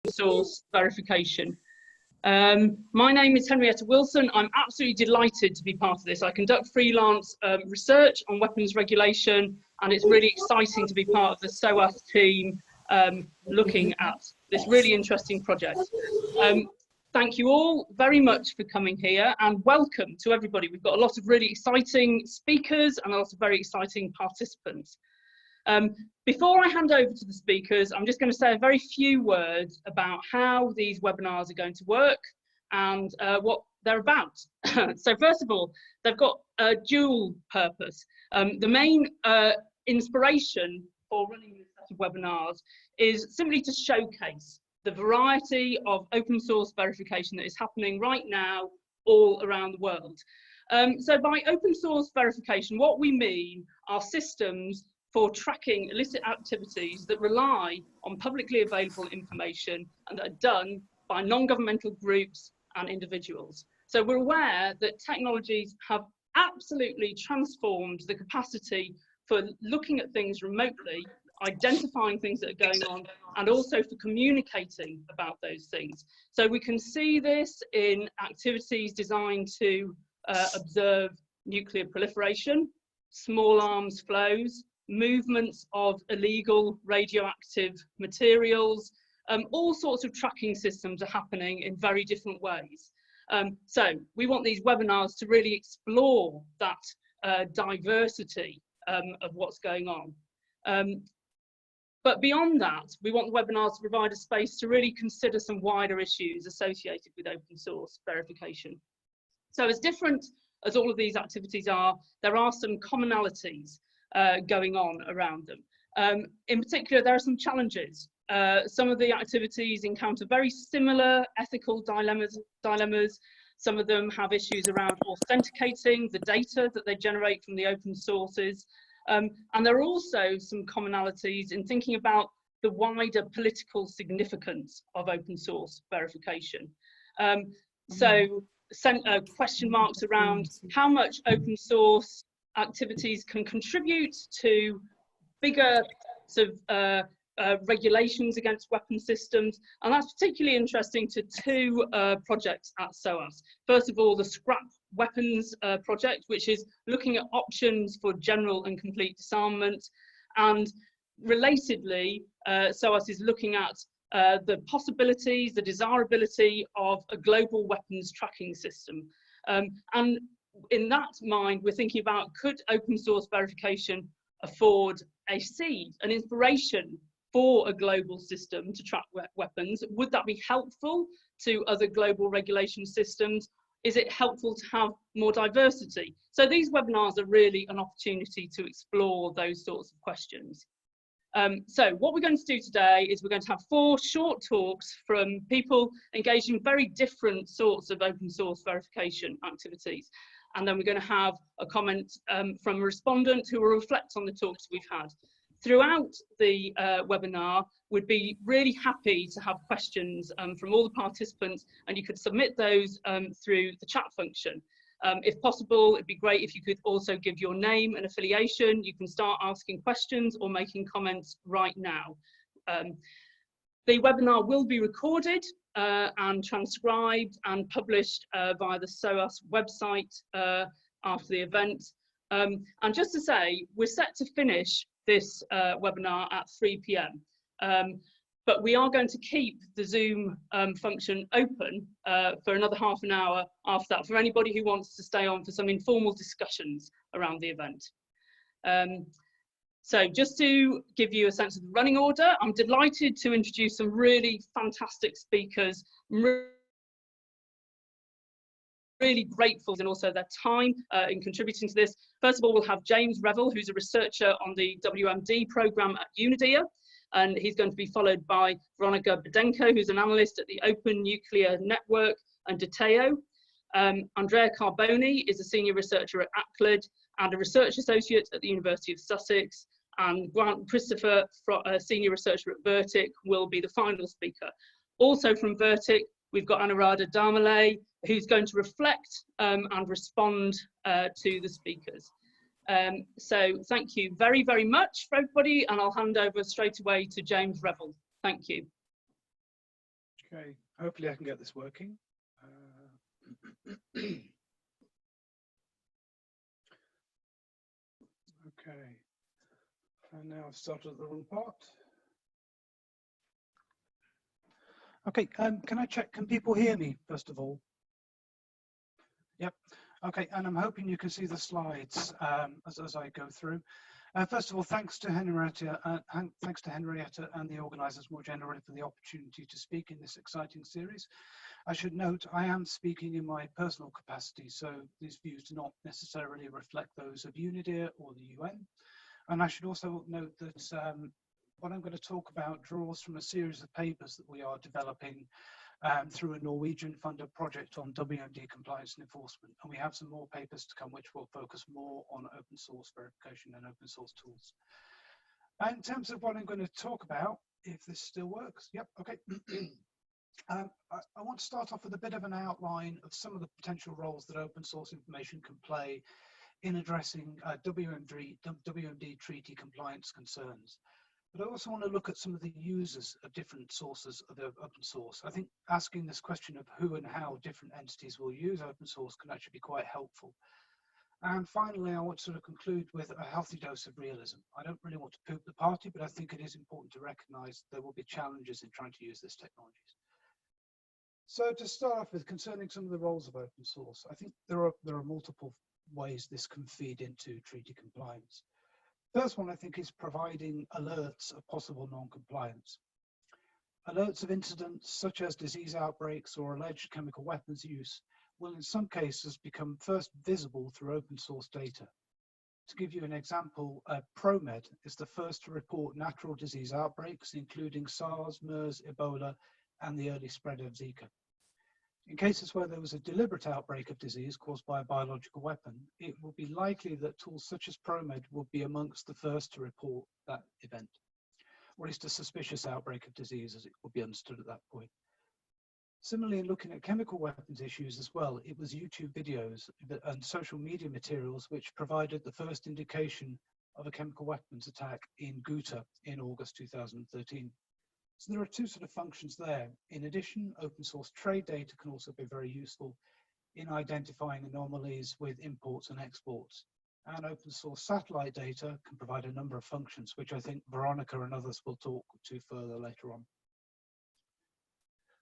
source verification. My name is Henrietta Wilson. I'm absolutely delighted to be part of this. I conduct freelance research on weapons regulation, and it's really exciting to be part of the SOAS team looking at this really interesting project. Thank you all very much for coming here, and welcome to everybody. We've got a lot of really exciting speakers and a lot of very exciting participants. Before I hand over to the speakers, I'm just going to say a very few words about how these webinars are going to work and what they're about. So first of all, they've got a dual purpose. The main inspiration for running this set of webinars is simply to showcase the variety of open source verification that is happening right now all around the world. So by open source verification, what we mean are systems for tracking illicit activities that rely on publicly available information and that are done by non-governmental groups and individuals. So we're aware that technologies have absolutely transformed the capacity for looking at things remotely, identifying things that are going on, and also for communicating about those things. So we can see this in activities designed to observe nuclear proliferation, small arms flows, movements of illegal radioactive materials. All sorts of tracking systems are happening in very different ways. So we want these webinars to really explore that diversity of what's going on. But beyond that, we want the webinars to provide a space to really consider some wider issues associated with open source verification. So as different as all of these activities are, there are some commonalities going on around them. In particular, there are some challenges. Some of the activities encounter very similar ethical dilemmas. Some of them have issues around authenticating the data that they generate from the open sources. And there are also some commonalities in thinking about the wider political significance of open source verification. So question marks around how much open source activities can contribute to bigger sort of regulations against weapon systems, and that's particularly interesting to two projects at SOAS. First of all, the Scrap Weapons project, which is looking at options for general and complete disarmament, and relatedly, SOAS is looking at the possibilities, the desirability of a global weapons tracking system. And in that mind, we're thinking about, could open source verification afford a seed, an inspiration for a global system to track weapons? Would that be helpful to other global regulation systems? Is it helpful to have more diversity? So these webinars are really an opportunity to explore those sorts of questions. So what we're going to do today is we're going to have 4 short talks from people engaged in very different sorts of open source verification activities. And then we're going to have a comment from a respondent who will reflect on the talks we've had. Throughout the webinar, we'd be really happy to have questions from all the participants, and you could submit those through the chat function. If possible, it'd be great if you could also give your name and affiliation. You can start asking questions or making comments right now. The webinar will be recorded and transcribed and published via the SOAS website after the event. And just to say, we're set to finish this webinar at 3 p.m. But we are going to keep the Zoom function open for another half an hour after that, for anybody who wants to stay on for some informal discussions around the event. So just to give you a sense of the running order, I'm delighted to introduce some really fantastic speakers. Really grateful and also their time in contributing to this. First of all, we'll have James Revill, who's a researcher on the WMD programme at UNIDIR, and he's going to be followed by Veronika Bedenko, who's an analyst at the Open Nuclear Network and DTEO. Andrea Carboni is a senior researcher at ACLED and a research associate at the University of Sussex, and Grant Christopher, a senior researcher at VERTIC, will be the final speaker. Also from VERTIC, we've got Anuradha Damale, who's going to reflect and respond to the speakers. So thank you very, very much for everybody, and I'll hand over straight away to James Revill. Thank you. Okay, hopefully I can get this working. Okay, and now I've started the wrong part. Okay, can I check, can people hear me, first of all? Yep, okay, and I'm hoping you can see the slides as I go through. First of all, thanks to Henrietta and the organisers more generally for the opportunity to speak in this exciting series. I should note I am speaking in my personal capacity, so these views do not necessarily reflect those of UNIDIR or the UN. And I should also note that what I'm going to talk about draws from a series of papers that we are developing through a Norwegian funded project on WMD compliance and enforcement. And we have some more papers to come which will focus more on open source verification and open source tools. And in terms of what I'm going to talk about, if this still works, yep, okay. I want to start off with a bit of an outline of some of the potential roles that open source information can play in addressing WMD treaty compliance concerns. But I also want to look at some of the users of different sources of open source. I think asking this question of who and how different entities will use open source can actually be quite helpful. And finally, I want to sort of conclude with a healthy dose of realism. I don't really want to poop the party, but I think it is important to recognize there will be challenges in trying to use this technology. So to start off with, concerning some of the roles of open source, I think there are multiple ways this can feed into treaty compliance. First one, I think, is providing alerts of possible non-compliance. Alerts of incidents such as disease outbreaks or alleged chemical weapons use will in some cases become first visible through open source data. To give you an example, ProMed is the first to report natural disease outbreaks, including SARS, MERS, Ebola, and the early spread of Zika. In cases where there was a deliberate outbreak of disease caused by a biological weapon, it will be likely that tools such as ProMed will be amongst the first to report that event, or at least a suspicious outbreak of disease, as it will be understood at that point. Similarly, in looking at chemical weapons issues as well, it was YouTube videos and social media materials which provided the first indication of a chemical weapons attack in Ghouta in August 2013. So there are two sort of functions there. In addition, open source trade data can also be very useful in identifying anomalies with imports and exports. And open source satellite data can provide a number of functions, which I think Veronika and others will talk to further later on.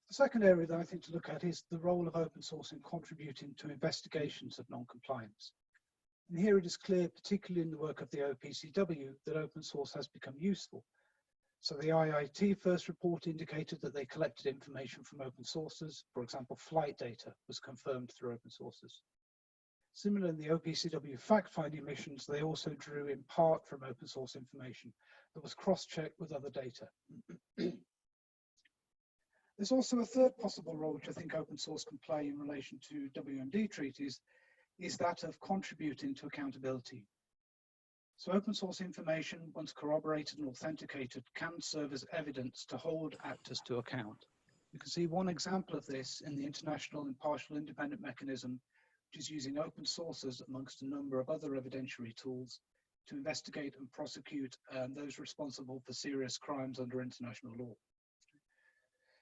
The second area that I think to look at is the role of open source in contributing to investigations of non-compliance. And here it is clear, particularly in the work of the OPCW, that open source has become useful. So the IIT first report indicated that they collected information from open sources. For example, flight data was confirmed through open sources. Similarly, in the OPCW fact-finding missions, they also drew in part from open source information that was cross-checked with other data. There's also a third possible role which I think open source can play in relation to WMD treaties, is that of contributing to accountability. So open source information, once corroborated and authenticated, can serve as evidence to hold actors to account. You can see one example of this in the International Impartial Independent Mechanism, which is using open sources amongst a number of other evidentiary tools to investigate and prosecute those responsible for serious crimes under international law.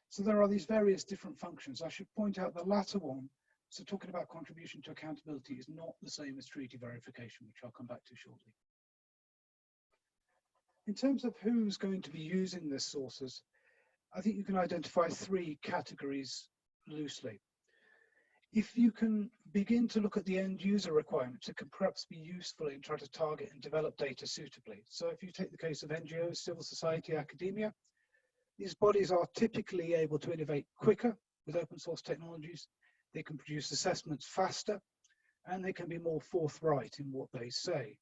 So there are these various different functions. I should point out the latter one, so talking about contribution to accountability, is not the same as treaty verification, which I'll come back to shortly. In terms of who's going to be using these sources, I think you can identify three categories loosely. If you can begin to look at the end user requirements, it can perhaps be useful in trying to target and develop data suitably. So if you take the case of NGOs, civil society, academia, these bodies are typically able to innovate quicker with open source technologies. They can produce assessments faster, and they can be more forthright in what they say.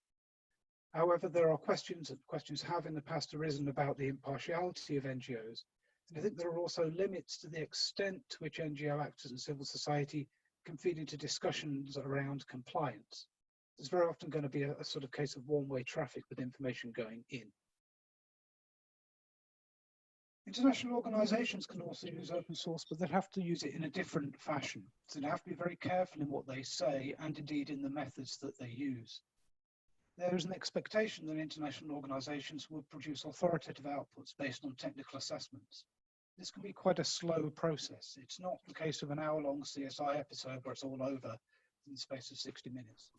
However, there are questions, and questions have in the past arisen about the impartiality of NGOs. And I think there are also limits to the extent to which NGO actors and civil society can feed into discussions around compliance. There's very often going to be a sort of case of one-way traffic with information going in. International organizations can also use open source, but they have to use it in a different fashion. So they have to be very careful in what they say and indeed in the methods that they use. There is an expectation that international organizations will produce authoritative outputs based on technical assessments. this can be quite a slow process. It's not the case of an hour-long CSI episode where it's all over in the space of 60 minutes.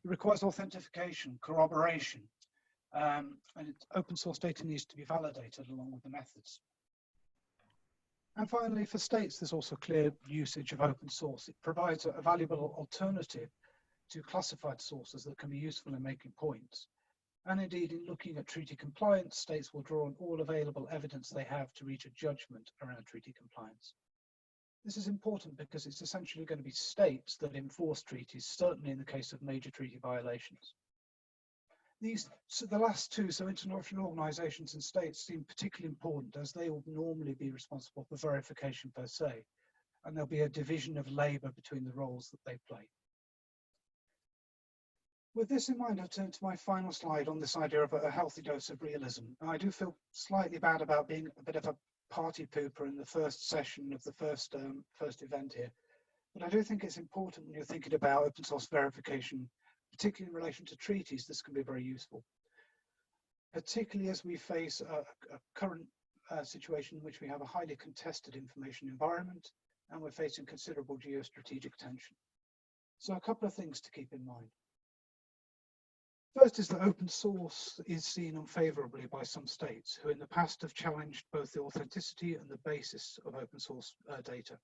It requires authentication, corroboration, and open source data needs to be validated along with the methods. And finally, for states, there's also clear usage of open source. It provides a valuable alternative to classified sources that can be useful in making points. And indeed, in looking at treaty compliance, states will draw on all available evidence they have to reach a judgment around treaty compliance. This is important because it's essentially going to be states that enforce treaties, certainly in the case of major treaty violations. The last two, so international organisations and states, seem particularly important as they will normally be responsible for verification per se, and there'll be a division of labour between the roles that they play. With this in mind, I'll turn to my final slide on this idea of a healthy dose of realism. I do feel slightly bad about being a bit of a party pooper in the first session of the first event here, but I do think it's important when you're thinking about open source verification, particularly in relation to treaties. This can be very useful, particularly as we face a current situation in which we have a highly contested information environment and we're facing considerable geostrategic tension. So a couple of things to keep in mind. First is that open source is seen unfavorably by some states who in the past have challenged both the authenticity and the basis of open source data.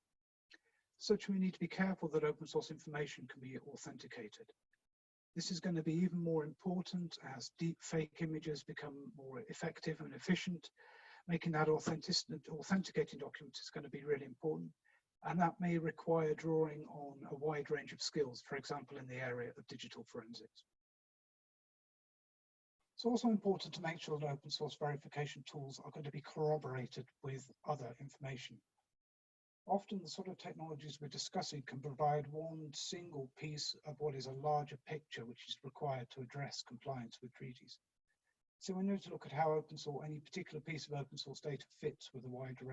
Such we need to be careful that open source information can be authenticated. This is going to be even more important as deep fake images become more effective and efficient. Making that authenticating document is going to be really important, and that may require drawing on a wide range of skills, for example, in the area of digital forensics. It's also important to make sure that open source verification tools are going to be corroborated with other information. Often the sort of technologies we're discussing can provide one single piece of what is a larger picture which is required to address compliance with treaties. So we need to look at how any particular piece of open source data fits with a wider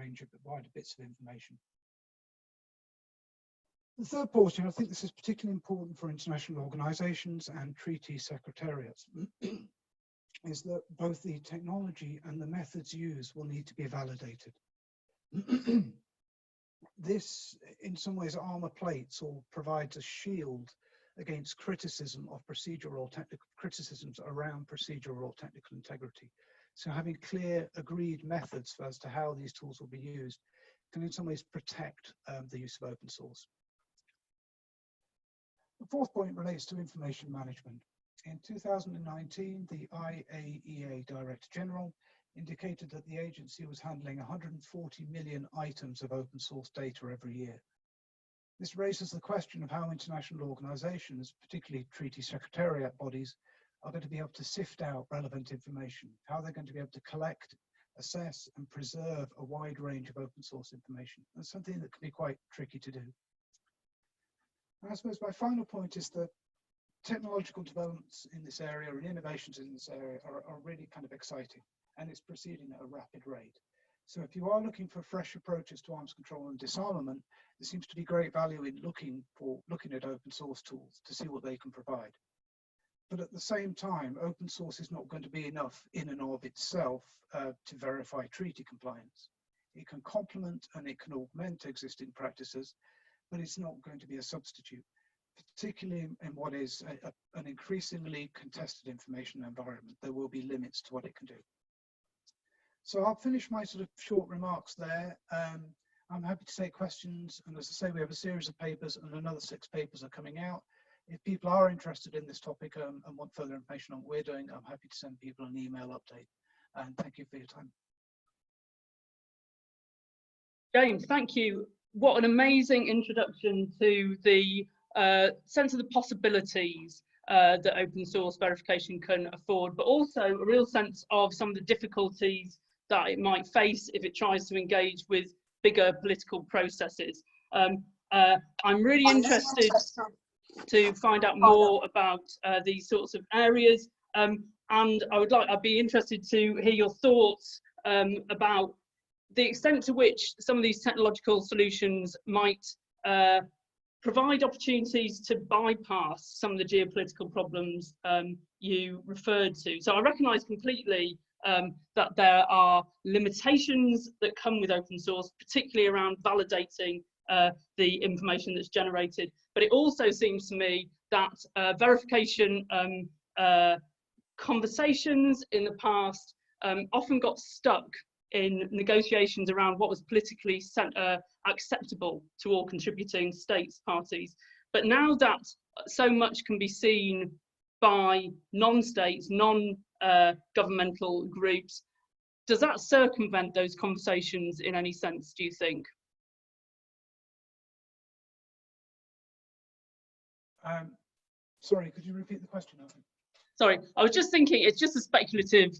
bits of information. The third portion, I think this is particularly important for international organizations and treaty secretariats, is that both the technology and the methods used will need to be validated. This, in some ways, armor plates or provides a shield against criticism of procedural or technical criticisms around procedural or technical integrity. So having clear, agreed methods as to how these tools will be used can in some ways protect the use of open source. The fourth point relates to information management. In 2019, the IAEA Director General indicated that the agency was handling 140 million items of open source data every year. This raises the question of how international organizations, particularly treaty secretariat bodies, are going to be able to sift out relevant information, how they're going to be able to collect, assess, and preserve a wide range of open source information. That's something that can be quite tricky to do. And I suppose my final point is that technological developments in this area and innovations in this area are really kind of exciting, and it's proceeding at a rapid rate. So if you are looking for fresh approaches to arms control and disarmament, there seems to be great value in looking at open source tools to see what they can provide. But at the same time, open source is not going to be enough in and of itself to verify treaty compliance. It can complement and it can augment existing practices, but it's not going to be a substitute, particularly in what is an increasingly contested information environment. There will be limits to what it can do. So I'll finish my sort of short remarks there. I'm happy to take questions, and as I say, we have a series of papers and another 6 papers are coming out. If people are interested in this topic and want further information on what we're doing, I'm happy to send people an email update. And thank you for your time. James, thank you. What an amazing introduction to the sense of the possibilities that open source verification can afford, but also a real sense of some of the difficulties that it might face if it tries to engage with bigger political processes. I'm really interested to find out more about these sorts of areas, and I'd be interested to hear your thoughts about the extent to which some of these technological solutions might provide opportunities to bypass some of the geopolitical problems you referred to. So I recognise completely that there are limitations that come with open source, particularly around validating the information that's generated. But it also seems to me that verification conversations in the past often got stuck in negotiations around what was politically acceptable to all contributing states parties. But now that so much can be seen by non-states, non-governmental groups, does that circumvent those conversations in any sense, do you think? Sorry, could you repeat the question? Sorry, I was just thinking, it's just a speculative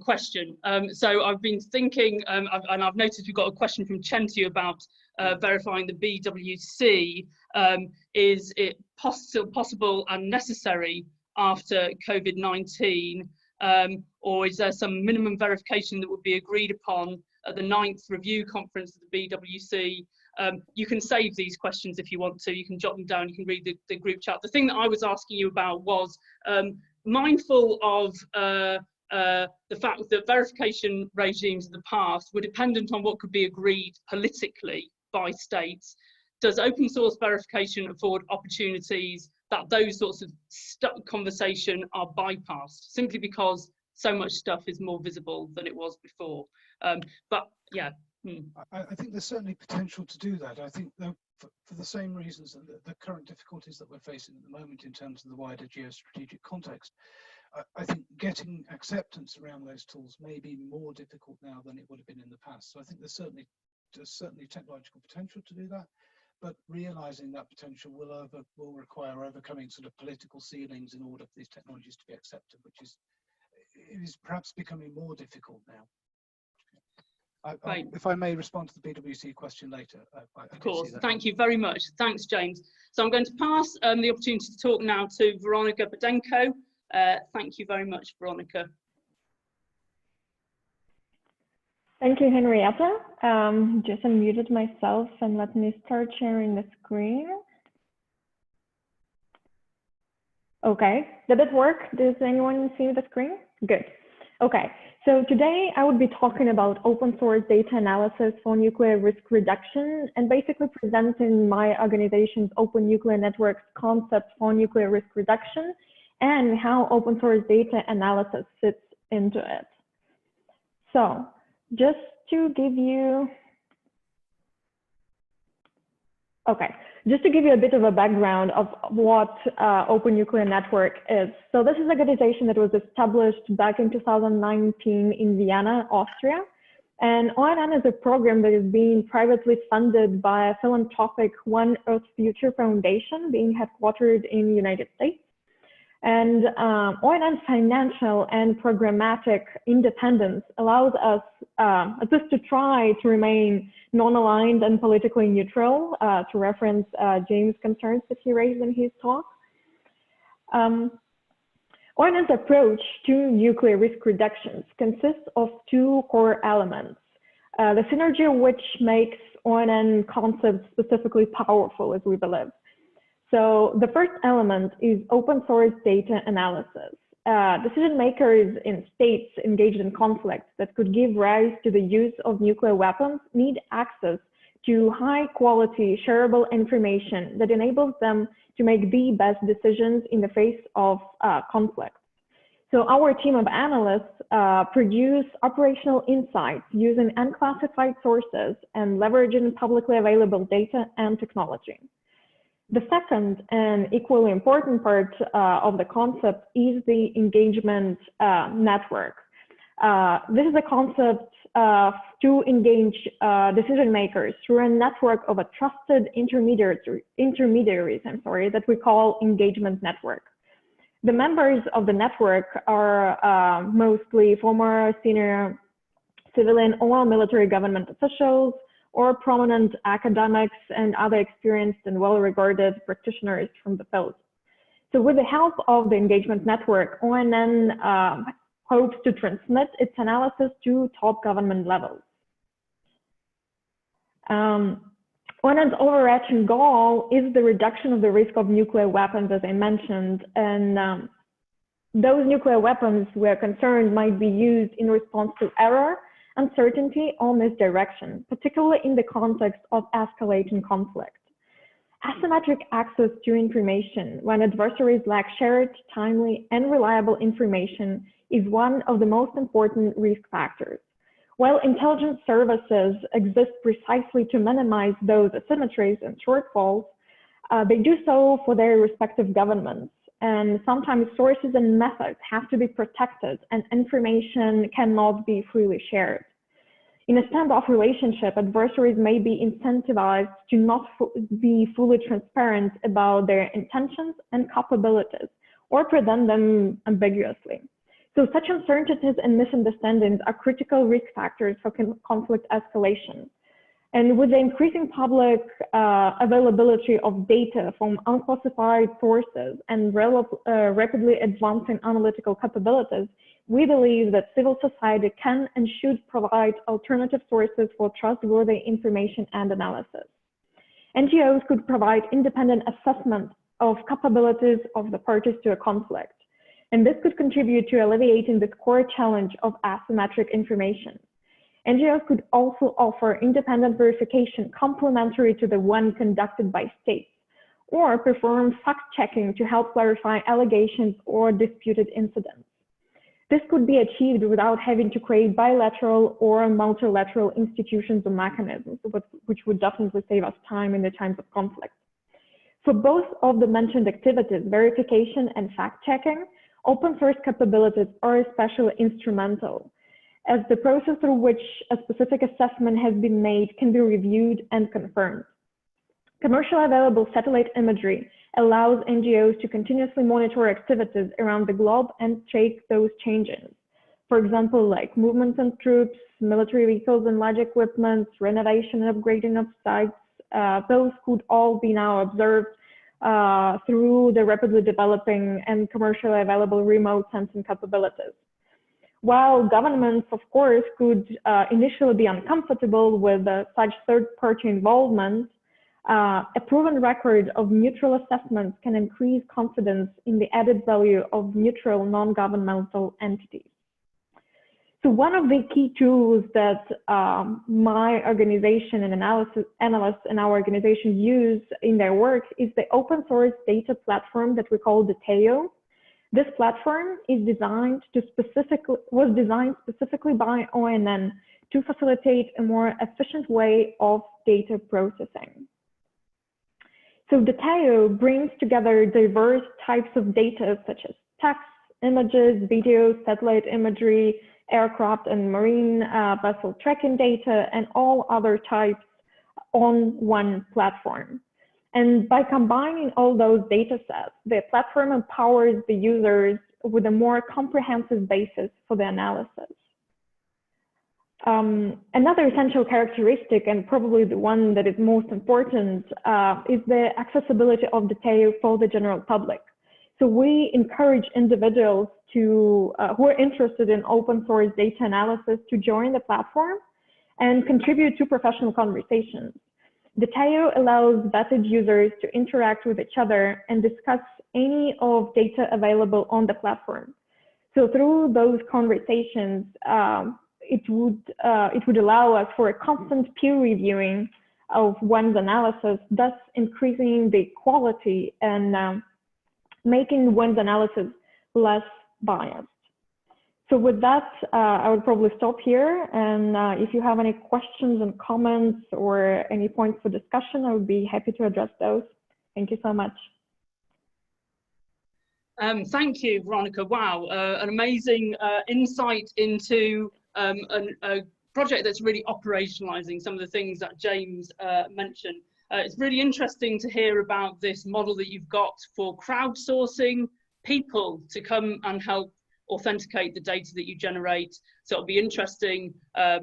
question. So I've been thinking, and I've noticed we've got a question from Chentu about verifying the BWC. Is it possible and necessary after COVID-19? Or is there some minimum verification that would be agreed upon at the 9th review conference of the BWC? You can save these questions if you want to, you can jot them down, you can read the group chat. The thing that I was asking you about was, mindful of the fact that verification regimes in the past were dependent on what could be agreed politically by states, does open source verification afford opportunities that those sorts of conversation are bypassed, simply because so much stuff is more visible than it was before? But yeah. I think there's certainly potential to do that. I think though, for the same reasons, the current difficulties that we're facing at the moment in terms of the wider geostrategic context, I think getting acceptance around those tools may be more difficult now than it would have been in the past. So I think there's certainly technological potential to do that, but realizing that potential will require overcoming sort of political ceilings in order for these technologies to be accepted, which is perhaps becoming more difficult now. If I may respond to the BWC question later. Of course, thank you very much. Thanks, James. So I'm going to pass the opportunity to talk now to Veronika Bedenko. Thank you very much, Veronika. Thank you, Henrietta. Just unmuted myself and let me start sharing the screen. Okay, did it work? Does anyone see the screen? Good. Okay, so today I would be talking about open source data analysis for nuclear risk reduction and basically presenting my organization's Open Nuclear Networks concept for nuclear risk reduction and how open source data analysis fits into it. So just to give you, just to give you a bit of a background of what Open Nuclear Network is. So this is an organization that was established back in 2019 in Vienna, Austria. And ONN is a program that is being privately funded by a philanthropic One Earth Future Foundation being headquartered in the United States. And ONN's financial and programmatic independence allows us just to try to remain non-aligned and politically neutral, to reference James' concerns that he raised in his talk. ONN's approach to nuclear risk reductions consists of two core elements, the synergy of which makes ONN concepts specifically powerful, as we believe. So the first element is open source data analysis. Decision makers in states engaged in conflicts that could give rise to the use of nuclear weapons need access to high quality shareable information that enables them to make the best decisions in the face of conflict. So our team of analysts produce operational insights using unclassified sources and leveraging publicly available data and technology. The second and equally important part of the concept is the engagement network. This is a concept to engage decision makers through a network of a trusted intermediaries that we call engagement network. The members of the network are mostly former senior civilian or military government officials, or prominent academics and other experienced and well-regarded practitioners from the field. So with the help of the engagement network, ONN hopes to transmit its analysis to top government levels. ONN's overarching goal is the reduction of the risk of nuclear weapons, as I mentioned, and those nuclear weapons we're concerned might be used in response to error, uncertainty, or misdirection, particularly in the context of escalating conflict. Asymmetric access to information when adversaries lack shared, timely, and reliable information is one of the most important risk factors. While intelligence services exist precisely to minimize those asymmetries and shortfalls, they do so for their respective governments. And sometimes sources and methods have to be protected and information cannot be freely shared. In a standoff relationship, adversaries may be incentivized to not be fully transparent about their intentions and capabilities or present them ambiguously. So such uncertainties and misunderstandings are critical risk factors for conflict escalation. And with the increasing public availability of data from unclassified sources and rapidly advancing analytical capabilities, we believe that civil society can and should provide alternative sources for trustworthy information and analysis. NGOs could provide independent assessment of capabilities of the parties to a conflict. And this could contribute to alleviating this core challenge of asymmetric information. NGOs could also offer independent verification complementary to the one conducted by states, or perform fact-checking to help clarify allegations or disputed incidents. This could be achieved without having to create bilateral or multilateral institutions or mechanisms, which would definitely save us time in the times of conflict. For both of the mentioned activities, verification and fact-checking, open source capabilities are especially instrumental, as the process through which a specific assessment has been made can be reviewed and confirmed. Commercially available satellite imagery allows NGOs to continuously monitor activities around the globe and track those changes. For example, like movements of troops, military vehicles and large equipment, renovation and upgrading of sites, those could all be now observed through the rapidly developing and commercially available remote sensing capabilities. While governments, of course, could initially be uncomfortable with such third-party involvement, a proven record of neutral assessments can increase confidence in the added value of neutral non-governmental entities. So one of the key tools that my organization and analysts in our organization use in their work is the open source data platform that we call the TEO. This platform is was designed specifically by ONN to facilitate a more efficient way of data processing. So the TEO brings together diverse types of data such as text, images, videos, satellite imagery, aircraft and marine vessel tracking data, and all other types on one platform. And by combining all those data sets, the platform empowers the users with a more comprehensive basis for the analysis. Another essential characteristic, and probably the one that is most important, is the accessibility of the TEO for the general public. So we encourage individuals who are interested in open source data analysis to join the platform and contribute to professional conversations. The TEO allows vetted users to interact with each other and discuss any of data available on the platform. So through those conversations, it would allow us for a constant peer reviewing of one's analysis, thus increasing the quality and making one's analysis less biased. So with that, I would probably stop here. And if you have any questions and comments or any points for discussion, I would be happy to address those. Thank you so much. Thank you, Veronika. Wow, an amazing insight into a project that's really operationalizing some of the things that James mentioned. It's really interesting to hear about this model that you've got for crowdsourcing people to come and help authenticate the data that you generate. So it'll be interesting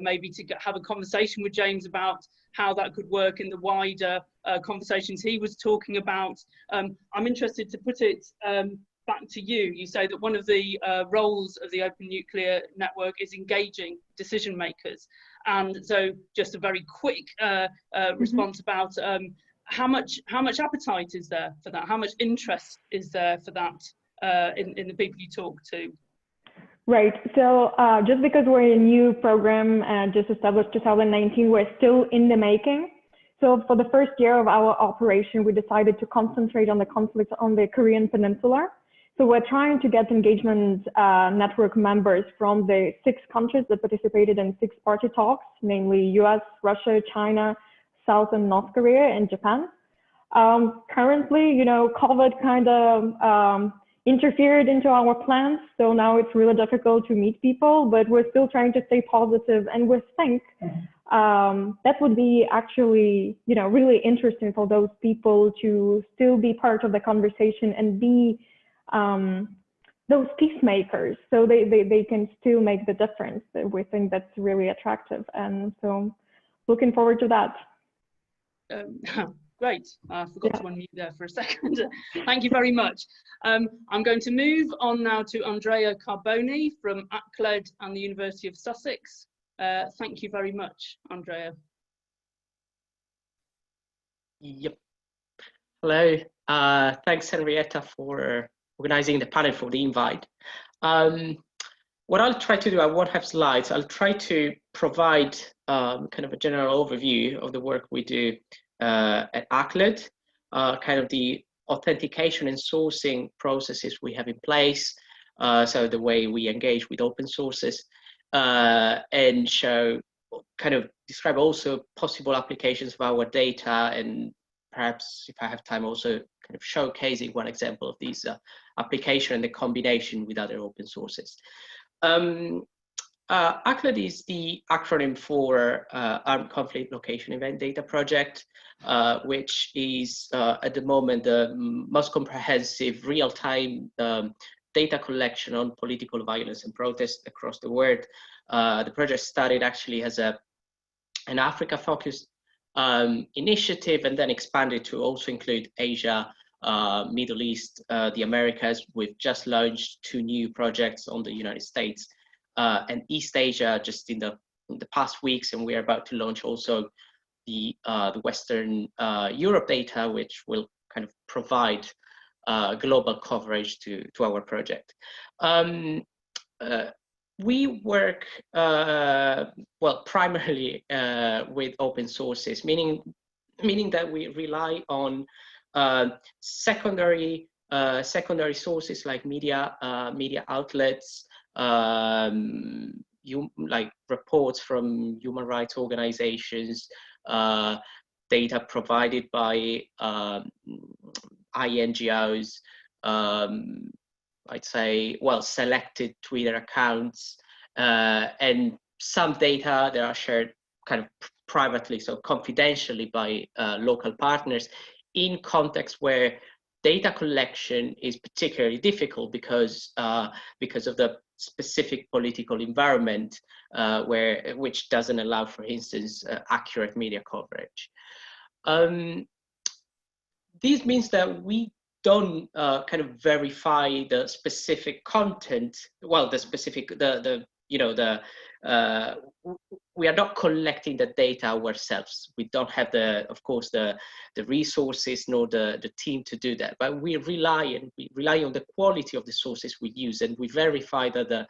maybe to have a conversation with James about how that could work in the wider conversations he was talking about. I'm interested to put it back to you. You say that one of the roles of the Open Nuclear Network is engaging decision makers. And so just a very quick response about how much appetite is there for that? How much interest is there for that in the people you talk to? Right. So just because we're a new program just established 2019, we're still in the making. So for the first year of our operation, we decided to concentrate on the conflicts on the Korean Peninsula. So we're trying to get engagement network members from the 6 countries that participated in 6 party talks, namely US, Russia, China, South and North Korea, and Japan. Currently, you know, COVID kind of interfered into our plans. So now it's really difficult to meet people, but we're still trying to stay positive, and we think that would be actually, you know, really interesting for those people to still be part of the conversation and be those peacemakers, so they can still make the difference. We think that's really attractive, and so looking forward to that. Great. I forgot to unmute there for a second. Thank you very much. I'm going to move on now to Andrea Carboni from ACLED and the University of Sussex. Thank you very much, Andrea. Yep. Hello. Thanks, Henrietta, for organizing the panel, for the invite. What I'll try to do, I won't have slides. I'll try to provide kind of a general overview of the work we do at ACLED, kind of the authentication and sourcing processes we have in place, so the way we engage with open sources, and show, kind of describe also possible applications of our data, and perhaps if I have time also kind of showcasing one example of these application and the combination with other open sources. ACLED is the acronym for Armed Conflict Location Event Data Project, which is at the moment the most comprehensive real-time data collection on political violence and protest across the world. The project started actually as an Africa-focused initiative, and then expanded to also include Asia, Middle East, the Americas. We've just launched 2 new projects on the United States and East Asia just in the past weeks, and we are about to launch also the Western Europe data, which will kind of provide global coverage to our project. We work well primarily with open sources, meaning that we rely on secondary sources like media outlets, like reports from human rights organizations, data provided by INGOs, I'd say, well, selected Twitter accounts, and some data that are shared kind of privately, so confidentially, by local partners, in contexts where data collection is particularly difficult because of the specific political environment, which doesn't allow, for instance, accurate media coverage. This means that we don't kind of verify the specific content. Well, we are not collecting the data ourselves. We don't have of course, the resources nor the team to do that. But we rely on the quality of the sources we use, and we verify that the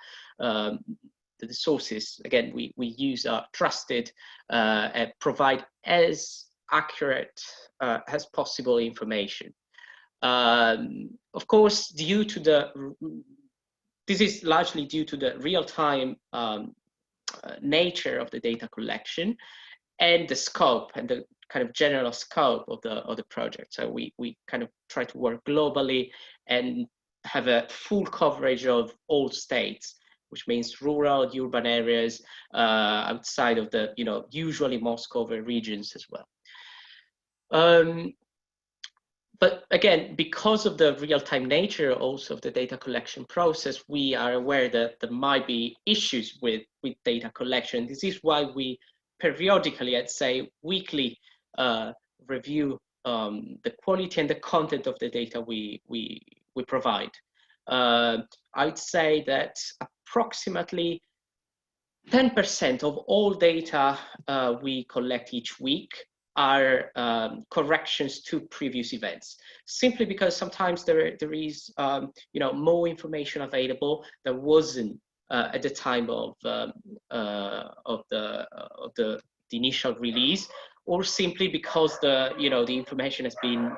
sources, again, we use are trusted and provide as accurate as possible information. Of course, this is largely due to the real-time nature of the data collection and the scope and the kind of general scope of the project. So we kind of try to work globally and have a full coverage of all states, which means rural, urban areas, outside of the usually most covered regions as well. But again, because of the real-time nature also of the data collection process, we are aware that there might be issues with data collection. This is why we periodically, I'd say weekly, review the quality and the content of the data we provide. I'd say that approximately 10% of all data we collect each week are corrections to previous events, simply because sometimes there is more information available that wasn't at the time of the initial release, or simply because the information has been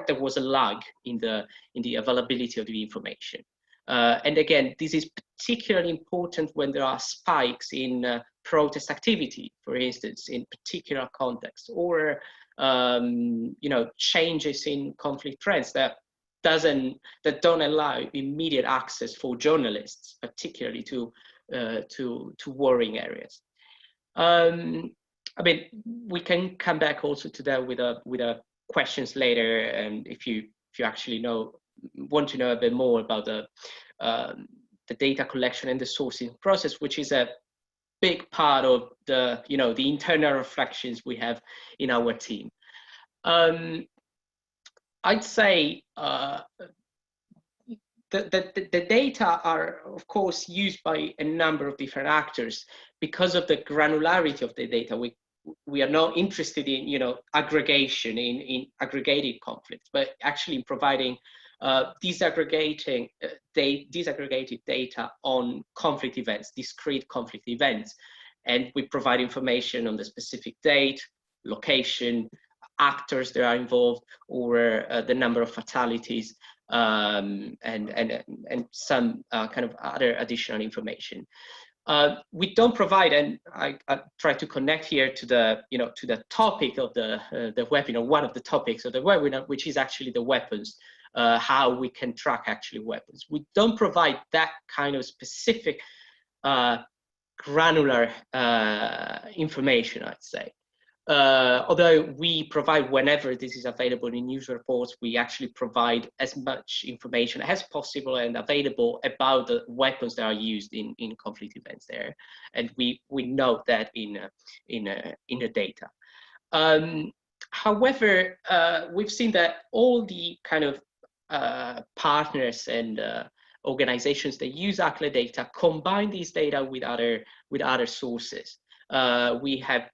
there was a lag in the availability of the information. And again, this is particularly important when there are spikes in protest activity, for instance, in particular contexts, or changes in conflict trends that don't allow immediate access for journalists, particularly to warring areas. I mean, we can come back also to that with a questions later, and if you actually want to know a bit more about the data collection and the sourcing process, which is a big part of the the internal reflections we have in our team. I'd say the data are, of course, used by a number of different actors. Because of the granularity of the data, we are not interested in aggregation in aggregated conflicts, but actually in providing disaggregated data on conflict events, discrete conflict events, and we provide information on the specific date, location, actors that are involved, or the number of fatalities, and some kind of other additional information. We don't provide, and I try to connect here to the to the topic of the webinar, one of the topics of the webinar, which is actually the weapons, how we can track actually weapons. We don't provide that kind of specific granular information, I'd say. Although we provide, whenever this is available in news reports, we actually provide as much information as possible and available about the weapons that are used in conflict events there, and we note that in the data. However, we've seen that all the kind of partners and organizations that use ACLED data combine these data with other sources. We have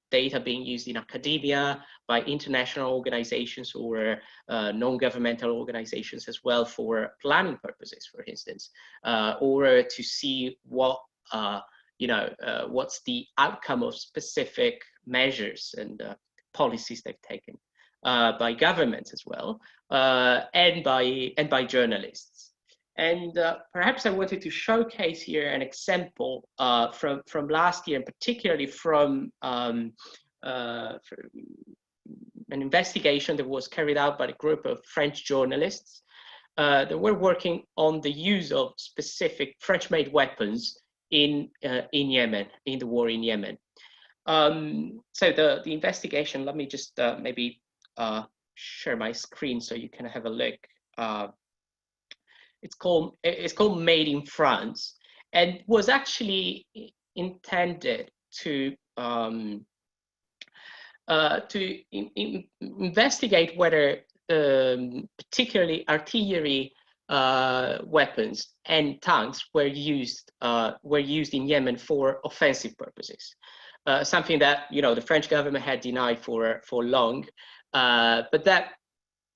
data being used in academia by international organizations or non-governmental organizations as well for planning purposes, for instance, or to see what what's the outcome of specific measures and policies they've taken by governments as well, and by journalists. And perhaps I wanted to showcase here an example from last year, and particularly from an investigation that was carried out by a group of French journalists that were working on the use of specific French-made weapons in Yemen, in the war in Yemen. So the investigation, let me just maybe share my screen so you can have a look. It's called Made in France, and was actually intended to investigate whether particularly artillery weapons and tanks were used in Yemen for offensive purposes. Something that the French government had denied for long, but that,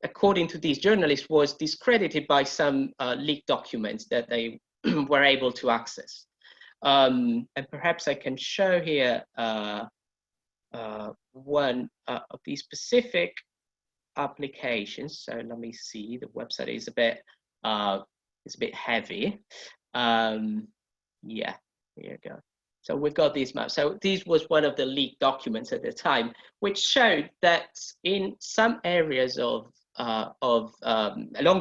according to these journalists, was discredited by some leaked documents that they were able to access. And perhaps I can show here one of these specific applications. So let me see. The website is a bit heavy. Yeah, here you go. So we've got these maps. So this was one of the leaked documents at the time, which showed that in some areas along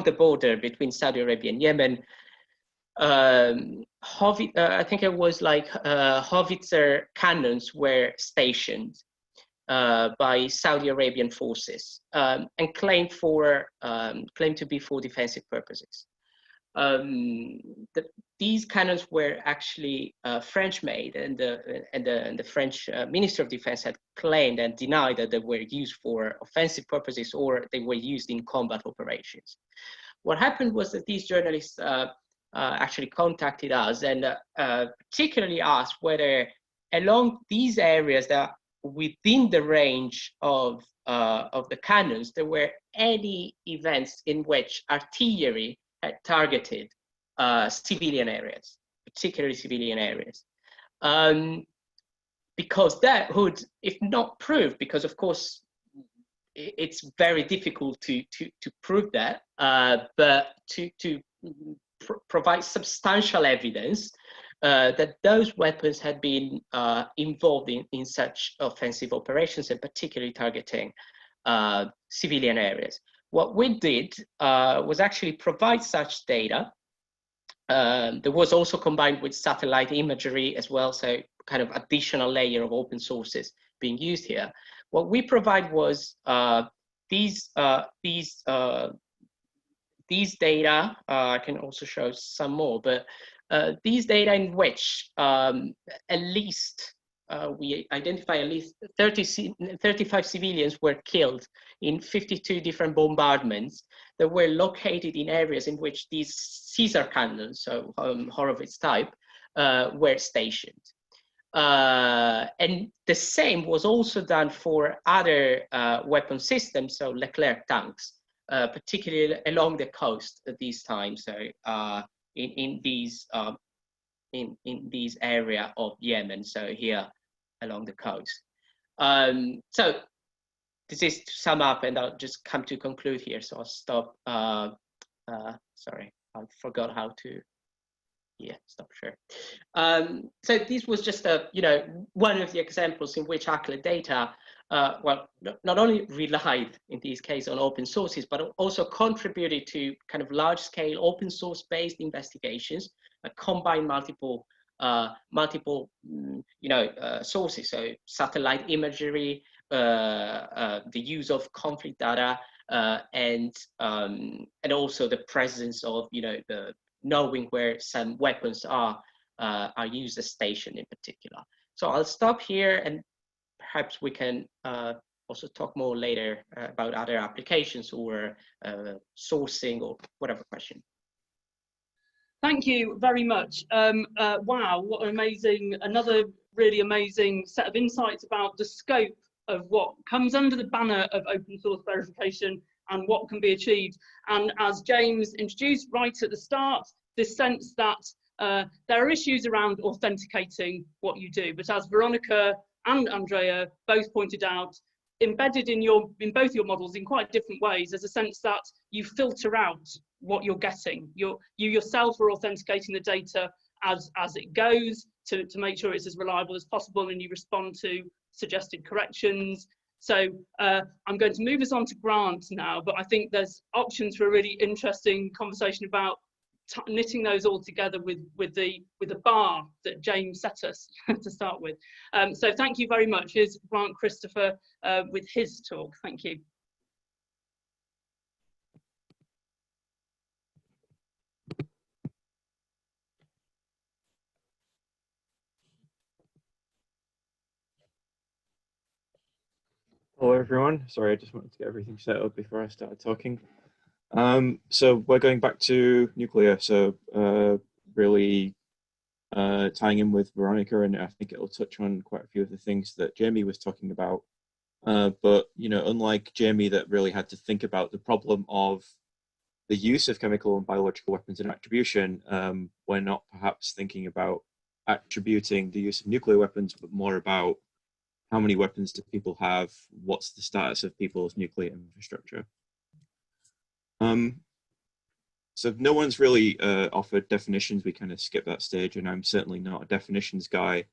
the border between Saudi Arabia and Yemen, I think it was like howitzer cannons were stationed by Saudi Arabian forces, and claimed to be for defensive purposes. These cannons were actually French-made, and the French Minister of Defense had claimed and denied that they were used for offensive purposes or they were used in combat operations. What happened was that these journalists actually contacted us and particularly asked whether along these areas that within the range of the canons, there were any events in which artillery had targeted civilian areas, particularly civilian areas. Because that would, if not prove, because of course it's very difficult to prove that, but to provide substantial evidence that those weapons had been involved in such offensive operations, and particularly targeting civilian areas. What we did was actually provide such data. There was also combined with satellite imagery as well, so kind of additional layer of open sources being used here. What we provide was these data. I can also show some more, but these data in which at least we identify at least 35 civilians were killed in 52 different bombardments that were located in areas in which these Caesar cannons, so Horowitz type, were stationed. And the same was also done for other weapon systems, so Leclerc tanks, particularly along the coast at this time. So in these area of Yemen, so here along the coast. So this is to sum up, and I'll just come to conclude here. So I'll stop. Sorry, I forgot how to. Yeah, stop share. So this was just one of the examples in which ACLED data, well, not only relied in this case on open sources, but also contributed to kind of large-scale open source-based investigations that combine multiple sources. So satellite imagery, the use of conflict data, and also the presence of the knowing where some weapons are used as station in particular. So I'll stop here, and perhaps we can also talk more later about other applications or sourcing or whatever question. Thank you very much. Wow, what an amazing, another really amazing set of insights about the scope of what comes under the banner of open source verification and what can be achieved. And as James introduced right at the start, this sense that there are issues around authenticating what you do. But as Veronika and Andrea both pointed out, embedded in both your models in quite different ways, there's a sense that you filter out what you're getting. You yourself are authenticating the data as it goes to make sure it's as reliable as possible, and you respond to suggested corrections. So I'm going to move us on to Grant now, but I think there's options for a really interesting conversation about knitting those all together with the bar that James set us to start with. So thank you very much. Here's Grant Christopher with his talk. Thank you. Hello everyone, sorry, I just wanted to get everything set up before I started talking. So we're going back to nuclear, so really tying in with Veronika, and I think it'll touch on quite a few of the things that Jamie was talking about. But unlike Jamie that really had to think about the problem of the use of chemical and biological weapons in attribution, we're not perhaps thinking about attributing the use of nuclear weapons, but more about how many weapons do people have? What's the status of people's nuclear infrastructure? So no one's really offered definitions. We kind of skip that stage, and I'm certainly not a definitions guy.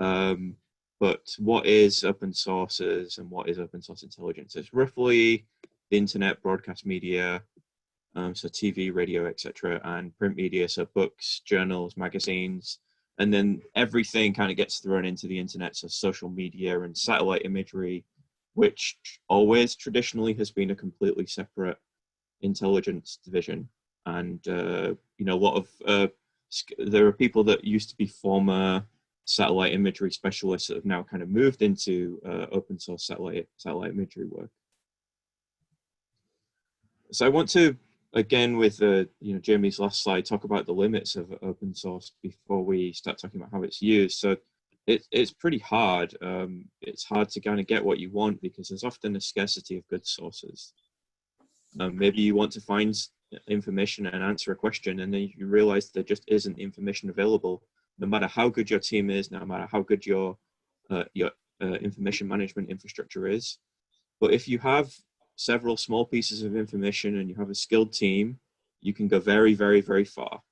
But what is open sources and what is open source intelligence? It's roughly the internet, broadcast media, so TV, radio, etc., and print media, so books, journals, magazines. And then everything kind of gets thrown into the internet, so social media and satellite imagery, which always traditionally has been a completely separate intelligence division. And a lot of there are people that used to be former satellite imagery specialists that have now kind of moved into open source satellite imagery work. So I want to, again, with Jamie's last slide, talk about the limits of open source before we start talking about how it's used. So it's pretty hard. It's hard to kind of get what you want because there's often a scarcity of good sources. Maybe you want to find information and answer a question, and then you realize there just isn't information available, no matter how good your team is, no matter how good your information management infrastructure is. But if you have several small pieces of information and you have a skilled team, you can go very, very, very far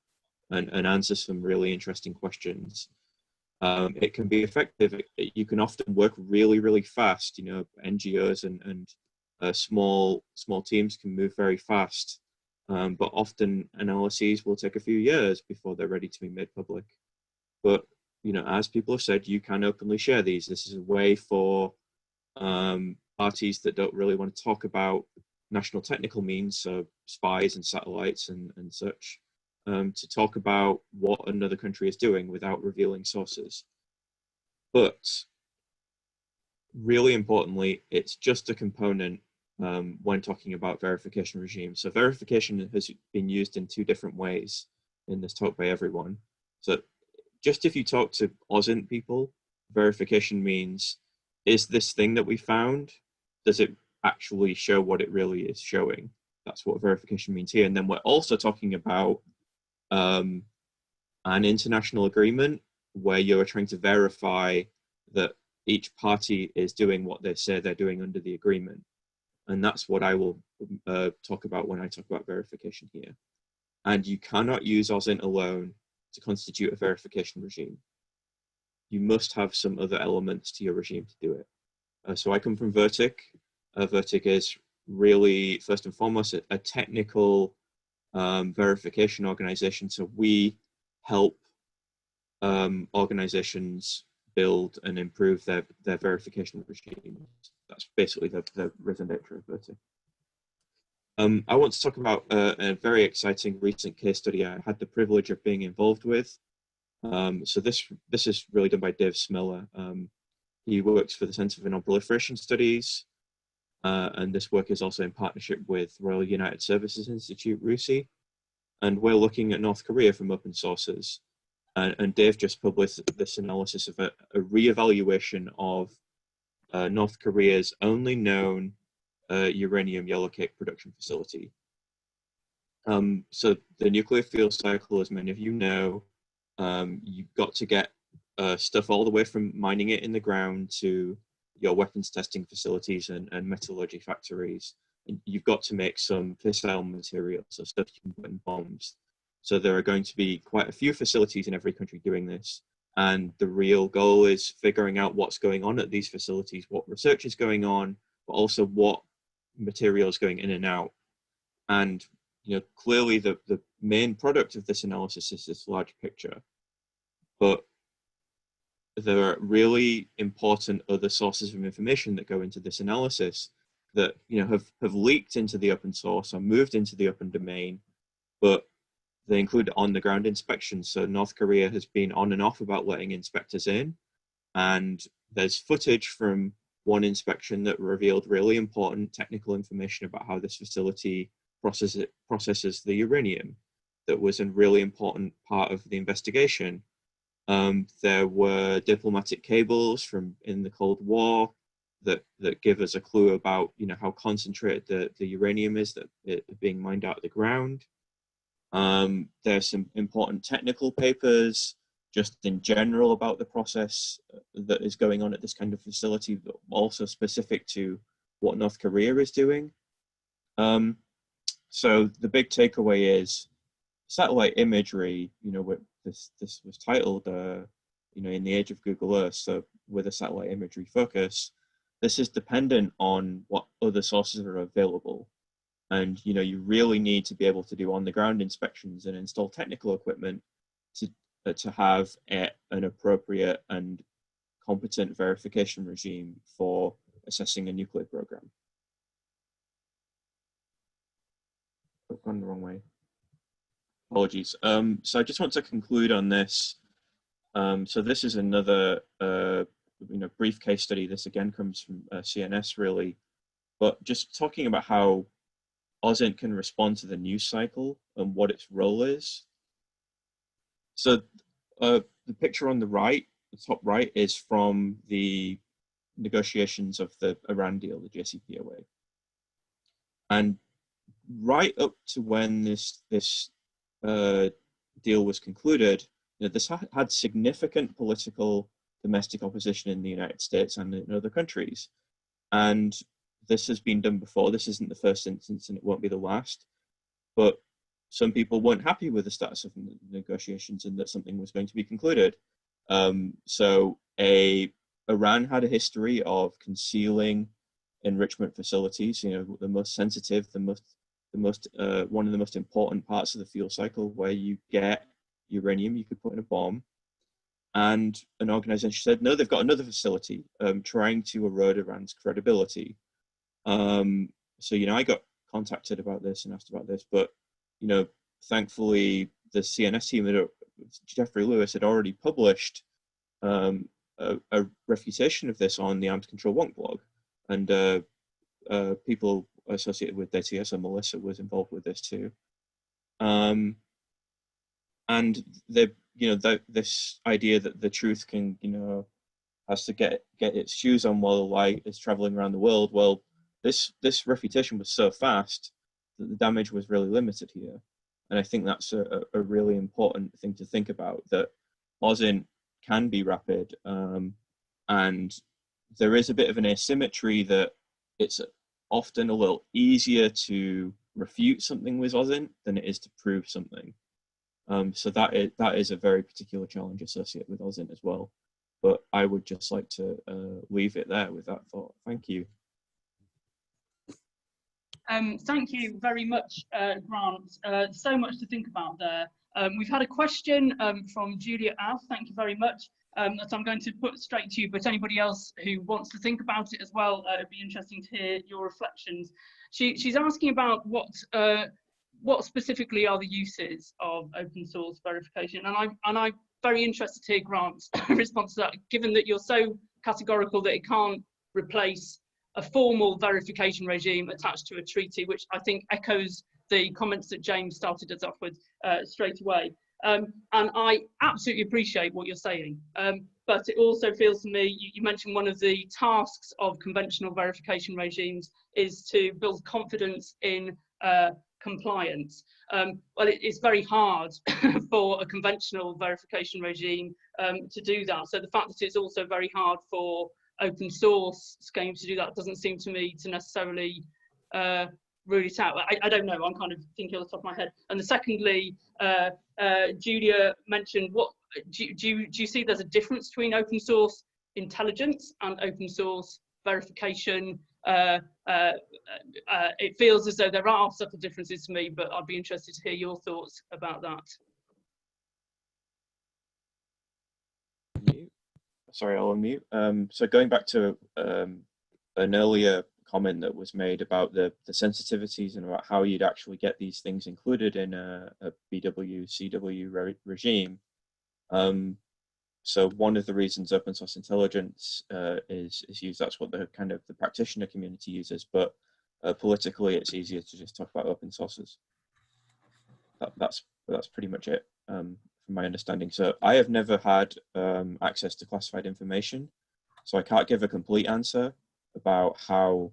and answer some really interesting questions. It can be effective. You can often work really, really fast. You know, NGOs and small teams can move very fast, but often analyses will take a few years before they're ready to be made public. But you know, as people have said, you can openly share these. This is a way for parties that don't really want to talk about national technical means, so spies and satellites and such, to talk about what another country is doing without revealing sources. But really importantly, it's just a component when talking about verification regimes. So verification has been used in two different ways in this talk by everyone. So just if you talk to OSINT people, verification means, is this thing that we found, does it actually show what it really is showing? That's what verification means here. And then we're also talking about an international agreement where you're trying to verify that each party is doing what they say they're doing under the agreement. And that's what I will talk about when I talk about verification here. And you cannot use OSINT alone to constitute a verification regime. You must have some other elements to your regime to do it. So I come from VERTIC. VERTIC is really, first and foremost, a technical verification organization. So we help organizations build and improve their verification regimes. That's basically the written nature of VERTIC. I want to talk about a very exciting recent case study I had the privilege of being involved with. So this is really done by Dave Smeller. He works for the Center for Non-Proliferation Studies, and this work is also in partnership with Royal United Services Institute, RUSI, and we're looking at North Korea from open sources. And Dave just published this analysis of a re-evaluation of North Korea's only known uranium yellow cake production facility. So the nuclear fuel cycle, as many of you know, you've got to get stuff all the way from mining it in the ground to your weapons testing facilities and metallurgy factories. And you've got to make some fissile materials, so stuff you can put in bombs. So there are going to be quite a few facilities in every country doing this. And the real goal is figuring out what's going on at these facilities, what research is going on, but also what materials going in and out. And you know, clearly the main product of this analysis is this large picture. But there are really important other sources of information that go into this analysis that have leaked into the open source or moved into the open domain, but they include on-the-ground inspections. So North Korea has been on and off about letting inspectors in, and there's footage from one inspection that revealed really important technical information about how this facility processes the uranium. That was a really important part of the investigation. There were diplomatic cables from in the Cold War that give us a clue about how concentrated the uranium is that is being mined out of the ground. There's some important technical papers just in general about the process that is going on at this kind of facility, but also specific to what North Korea is doing. So the big takeaway is satellite imagery, this was titled, in the age of Google Earth, so with a satellite imagery focus, this is dependent on what other sources are available. And, you really need to be able to do on-the-ground inspections and install technical equipment to have an appropriate and competent verification regime for assessing a nuclear program. I've gone the wrong way. Apologies. So I just want to conclude on this. So this is another brief case study. This again comes from CNS really, but just talking about how OSINT can respond to the news cycle and what its role is. So the picture on the right the top right is from the negotiations of the Iran deal, the JCPOA. And right up to when this deal was concluded, this had significant political domestic opposition in the United States and in other countries. And this has been done before. This isn't the first instance and it won't be the last. But some people weren't happy with the status of the negotiations and that something was going to be concluded. So Iran had a history of concealing enrichment facilities, the most sensitive, one of the most important parts of the fuel cycle, where you get uranium you could put in a bomb. And an organization said, no, they've got another facility, trying to erode Iran's credibility. So, I got contacted about this and asked about this, but, thankfully the CNS team, Jeffrey Lewis, had already published a refutation of this on the Arms Control Wonk blog. And people associated with DTS, so Melissa was involved with this too. And this idea that the truth can, has to get its shoes on while the light is traveling around the world. Well, this refutation was so fast that the damage was really limited here. And I think that's a really important thing to think about, that OSINT can be rapid. And there is a bit of an asymmetry that it's often a little easier to refute something with OSINT than it is to prove something. So that is a very particular challenge associated with OSINT as well. But I would just like to leave it there with that thought. Thank you. Thank you very much, Grant. So much to think about there. We've had a question from Julia Alf. Thank you very much. That I'm going to put straight to you, but anybody else who wants to think about it as well, it'd be interesting to hear your reflections. She's asking about what specifically are the uses of open source verification, and I'm very interested to hear Grant's response to that, given that you're so categorical that it can't replace a formal verification regime attached to a treaty, which I think echoes the comments that James started us off with straight away. And I absolutely appreciate what you're saying, but it also feels to me, you mentioned one of the tasks of conventional verification regimes is to build confidence in compliance. Well, it's very hard for a conventional verification regime to do that. So the fact that it's also very hard for open source schemes to do that doesn't seem to me to necessarily rule it out. I don't know, I'm kind of thinking off the top of my head. And then secondly, Julia mentioned, do you see there's a difference between open source intelligence and open source verification? It feels as though there are subtle differences to me, but I'd be interested to hear your thoughts about that. Sorry, I'll unmute. So going back to an earlier comment that was made about the sensitivities and about how you'd actually get these things included in a BW, CW regime. So one of the reasons open source intelligence is used, that's what the practitioner community uses, but politically it's easier to just talk about open sources. That's pretty much it. From my understanding. So I have never had access to classified information, so I can't give a complete answer about how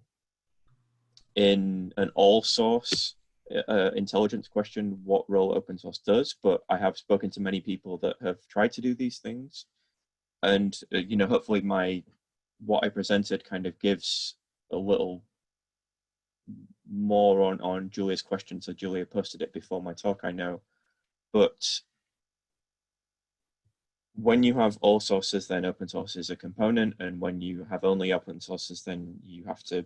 in an all source intelligence question what role open source does, but I have spoken to many people that have tried to do these things, and hopefully what I presented kind of gives a little more on Julia's question. So Julia posted it before my talk, I know, but when you have all sources, then open source is a component, and when you have only open sources, then you have to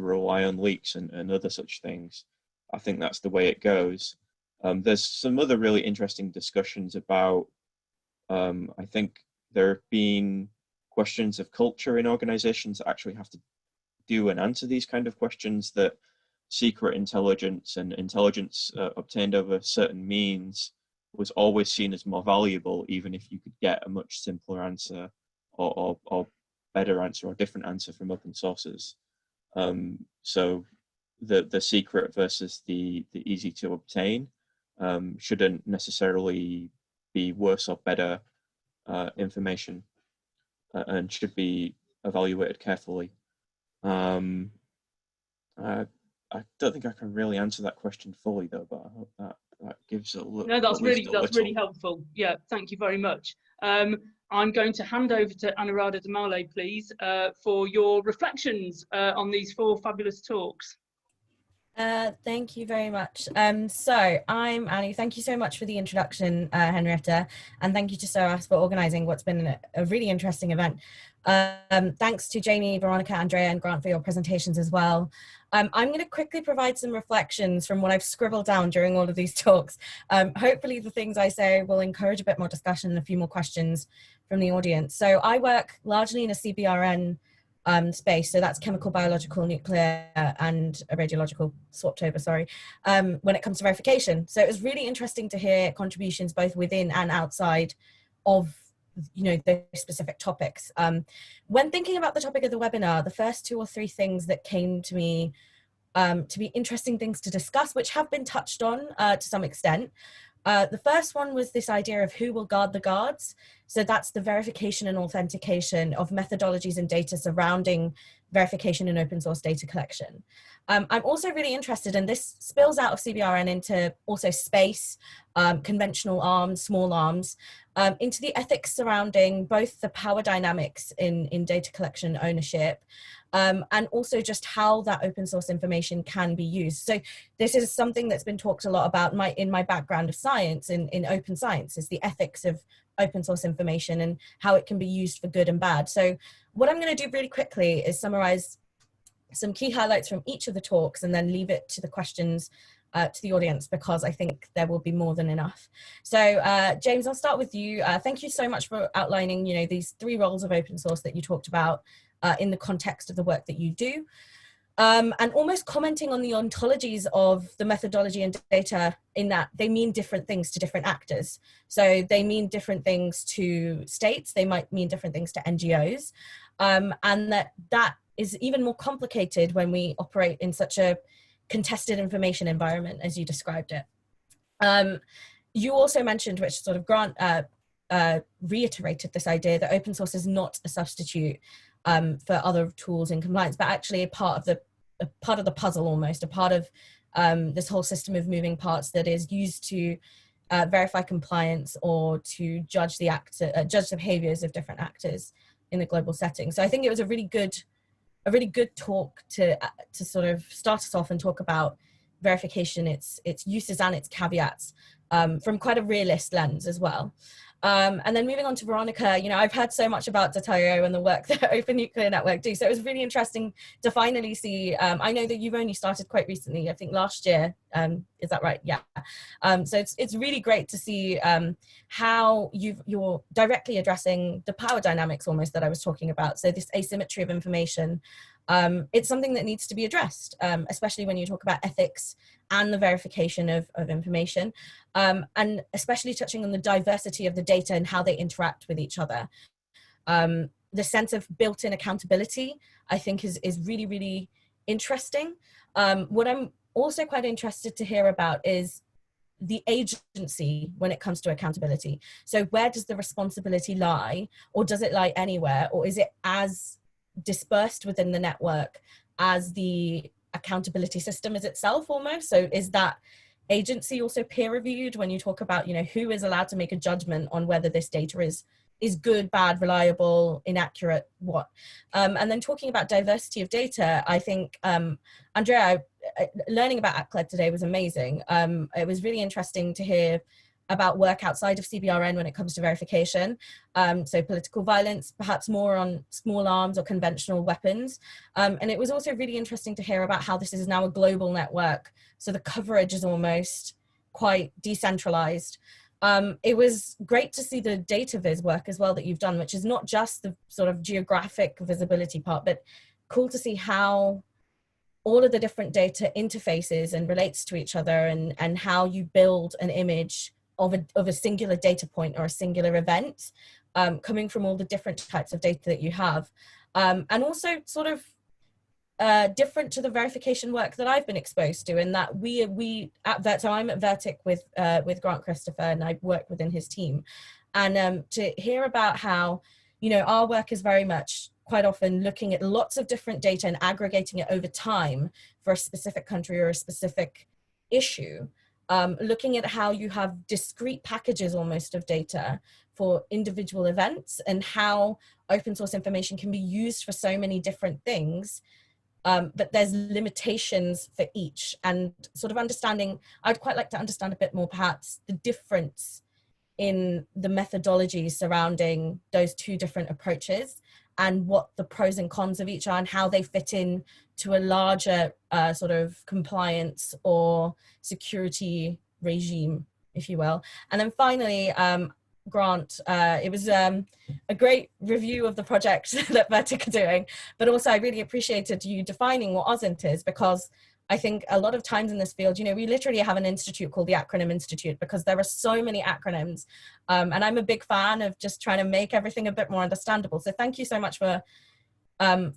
rely on leaks and other such things. I think that's the way it goes. There's some other really interesting discussions about, I think there have been questions of culture in organizations that actually have to do and answer these kind of questions, that secret intelligence and intelligence obtained over certain means was always seen as more valuable, even if you could get a much simpler answer or better answer or different answer from open sources. So the secret versus the easy to obtain shouldn't necessarily be worse or better information and should be evaluated carefully. I don't think I can really answer that question fully though, but I hope that gives a little. No, that's really helpful. Yeah, thank you very much. I'm going to hand over to Anuradha Damale, please, for your reflections on these 4 fabulous talks. Thank you very much. So I'm Anu. Thank you so much for the introduction, Henrietta, and thank you to SOAS for organising what's been a really interesting event. Thanks to Jamie, Veronika, Andrea, and Grant for your presentations as well. I'm going to quickly provide some reflections from what I've scribbled down during all of these talks. Hopefully the things I say will encourage a bit more discussion and a few more questions from the audience. So I work largely in a CBRN space, so that's chemical, biological, nuclear, and radiological, swapped over, sorry, when it comes to verification. So it was really interesting to hear contributions both within and outside of, you know, those specific topics. When thinking about the topic of the webinar, the first 2 or 3 things that came to me to be interesting things to discuss, which have been touched on to some extent. The first one was this idea of who will guard the guards. So that's the verification and authentication of methodologies and data surrounding verification and open source data collection. I'm also really interested, and this spills out of CBRN into also space, conventional arms, small arms, into the ethics surrounding both the power dynamics in data collection ownership, and also just how that open source information can be used. So this is something that's been talked a lot about in my background of science, in open science, is the ethics of open source information and how it can be used for good and bad. So what I'm going to do really quickly is summarize some key highlights from each of the talks and then leave it to the questions to the audience, because I think there will be more than enough. So James, I'll start with you. Thank you so much for outlining, you know, these 3 roles of open source that you talked about in the context of the work that you do. And almost commenting on the ontologies of the methodology and data, in that they mean different things to different actors. So they mean different things to states, they might mean different things to NGOs, and that is even more complicated when we operate in such a contested information environment as you described it. You also mentioned, which sort of Grant reiterated this idea that open source is not a substitute for other tools in compliance, but actually a part of the puzzle, almost a part of this whole system of moving parts that is used to verify compliance or to judge the behaviors of different actors in the global setting. So I think it was a really good talk to sort of start us off and talk about verification, its uses and its caveats from quite a realist lens as well. And then moving on to Veronika, you know, I've heard so much about Dataio and the work that Open Nuclear Network do. So it was really interesting to finally see, I know that you've only started quite recently, I think last year, is that right? Yeah. So it's really great to see how you're directly addressing the power dynamics almost that I was talking about. So this asymmetry of information, it's something that needs to be addressed, especially when you talk about ethics and the verification of information, and especially touching on the diversity of the data and how they interact with each other. The sense of built-in accountability, I think, is really, really interesting. What I'm also quite interested to hear about is the agency when it comes to accountability. So where does the responsibility lie, or does it lie anywhere, or is it as dispersed within the network as the accountability system is itself almost? So is that agency also peer reviewed when you talk about, you know, who is allowed to make a judgment on whether this data is good, bad, reliable, inaccurate, what? And then talking about diversity of data, I think, Andrea, learning about ACLED today was amazing. It was really interesting to hear about work outside of CBRN when it comes to verification. So political violence, perhaps more on small arms or conventional weapons. And it was also really interesting to hear about how this is now a global network. So the coverage is almost quite decentralized. It was great to see the data viz work as well that you've done, which is not just the sort of geographic visibility part, but cool to see how all of the different data interfaces and relates to each other, and how you build an image of a singular data point or a singular event, coming from all the different types of data that you have. And also sort of different to the verification work that I've been exposed to, in that we at so I'm at VERTIC with Grant Christopher, and I work within his team. and to hear about how, you know, our work is very much quite often looking at lots of different data and aggregating it over time for a specific country or a specific issue. Looking at how you have discrete packages almost of data for individual events and how open source information can be used for so many different things, but there's limitations for each, and sort of understanding, I'd quite like to understand a bit more perhaps the difference in the methodology surrounding those two different approaches and what the pros and cons of each are and how they fit in to a larger sort of compliance or security regime, if you will. And then finally, Grant, it was a great review of the project that VERTIC are doing, but also I really appreciated you defining what OSINT is, because I think a lot of times in this field, you know, we literally have an institute called the Acronym Institute because there are so many acronyms. And I'm a big fan of just trying to make everything a bit more understandable. So thank you so much for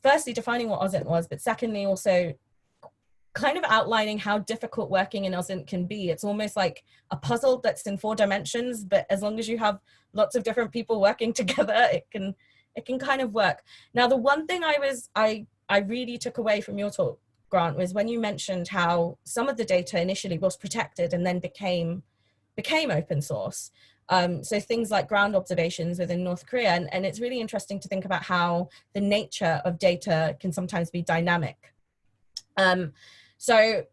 firstly defining what OSINT was, but secondly also kind of outlining how difficult working in OSINT can be. It's almost like a puzzle that's in 4 dimensions, but as long as you have lots of different people working together, it can kind of work. Now, the one thing I really took away from your talk, Grant, was when you mentioned how some of the data initially was protected and then became open source. So things like ground observations within North Korea, and it's really interesting to think about how the nature of data can sometimes be dynamic. So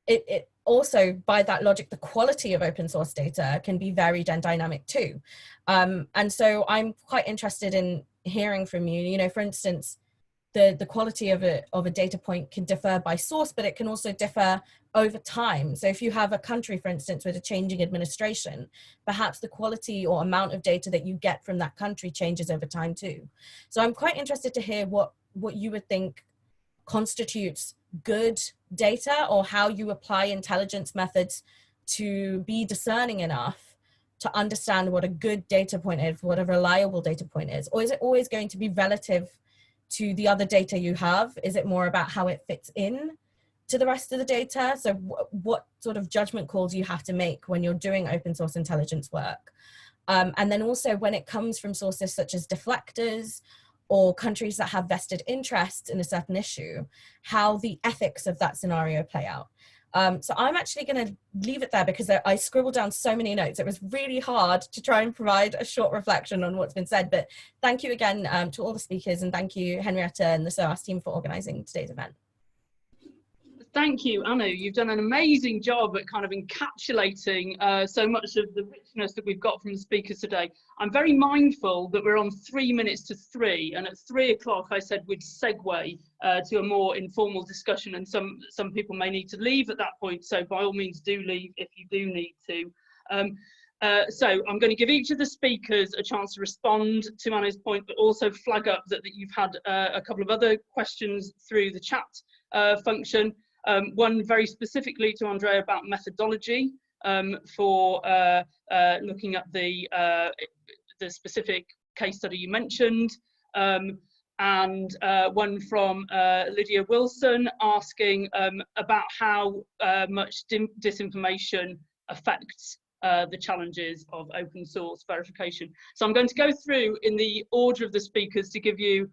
it also, by that logic, the quality of open source data can be varied and dynamic too. And so I'm quite interested in hearing from you, you know, for instance, the quality of a data point can differ by source, but it can also differ over time. So if you have a country, for instance, with a changing administration, perhaps the quality or amount of data that you get from that country changes over time too. So I'm quite interested to hear what you would think constitutes good data, or how you apply intelligence methods to be discerning enough to understand what a good data point is, what a reliable data point is. Or is it always going to be relative to the other data you have? Is it more about how it fits in to the rest of the data? So what sort of judgment calls you have to make when you're doing open source intelligence work? And then also when it comes from sources such as deflectors or countries that have vested interests in a certain issue, how the ethics of that scenario play out. So I'm actually going to leave it there because I scribbled down so many notes. It was really hard to try and provide a short reflection on what's been said, but thank you again to all the speakers, and thank you, Henrietta and the SOAS team, for organising today's event. Thank you, Anu. You've done an amazing job at kind of encapsulating so much of the richness that we've got from the speakers today. I'm very mindful that we're on 3 minutes to 3, and at 3 o'clock I said we'd segue to a more informal discussion, and some people may need to leave at that point, so by all means do leave if you do need to. So I'm going to give each of the speakers a chance to respond to Anu's point, but also flag up that you've had a couple of other questions through the chat function. One very specifically to Andrea about methodology for looking at the specific case study you mentioned, and one from Lydia Wilson asking about how much disinformation affects the challenges of open source verification. So I'm going to go through in the order of the speakers to give you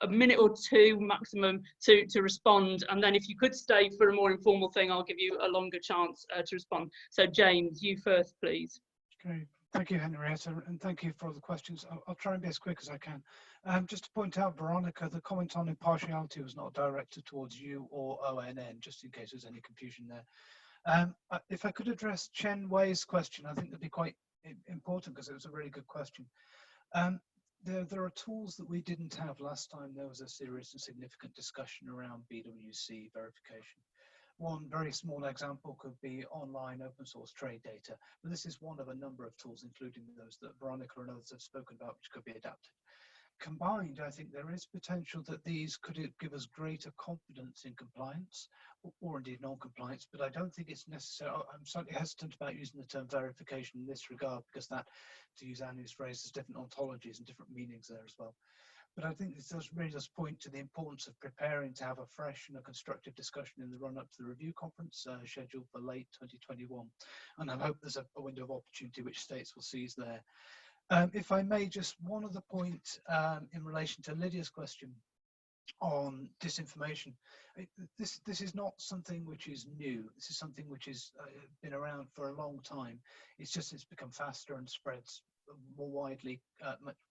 a minute or 2 maximum to respond, and then if you could stay for a more informal thing, I'll give you a longer chance to respond. So James, you first, please. Okay, thank you, Henrietta, and thank you for all the questions. I'll try and be as quick as I can. Just to point out, Veronika, the comment on impartiality was not directed towards you or ONN, just in case there's any confusion there. If I could address Chen Wei's question, I think that'd be quite important because it was a really good question. There are tools that we didn't have last time there was a serious and significant discussion around BWC verification. One very small example could be online open source trade data, but this is one of a number of tools, including those that Veronika and others have spoken about, which could be adapted. Combined, I think there is potential that these could give us greater confidence in compliance or indeed non-compliance, but I don't think it's necessary. I'm slightly hesitant about using the term verification in this regard because that, to use Anu's phrase, there's different ontologies and different meanings there as well. But I think this does really just point to the importance of preparing to have a fresh and a constructive discussion in the run-up to the review conference scheduled for late 2021. And I hope there's a window of opportunity which states will seize there. If I may, just one other point in relation to Lydia's question on disinformation. This is not something which is new. This is something which has been around for a long time. It's become faster and spreads more widely,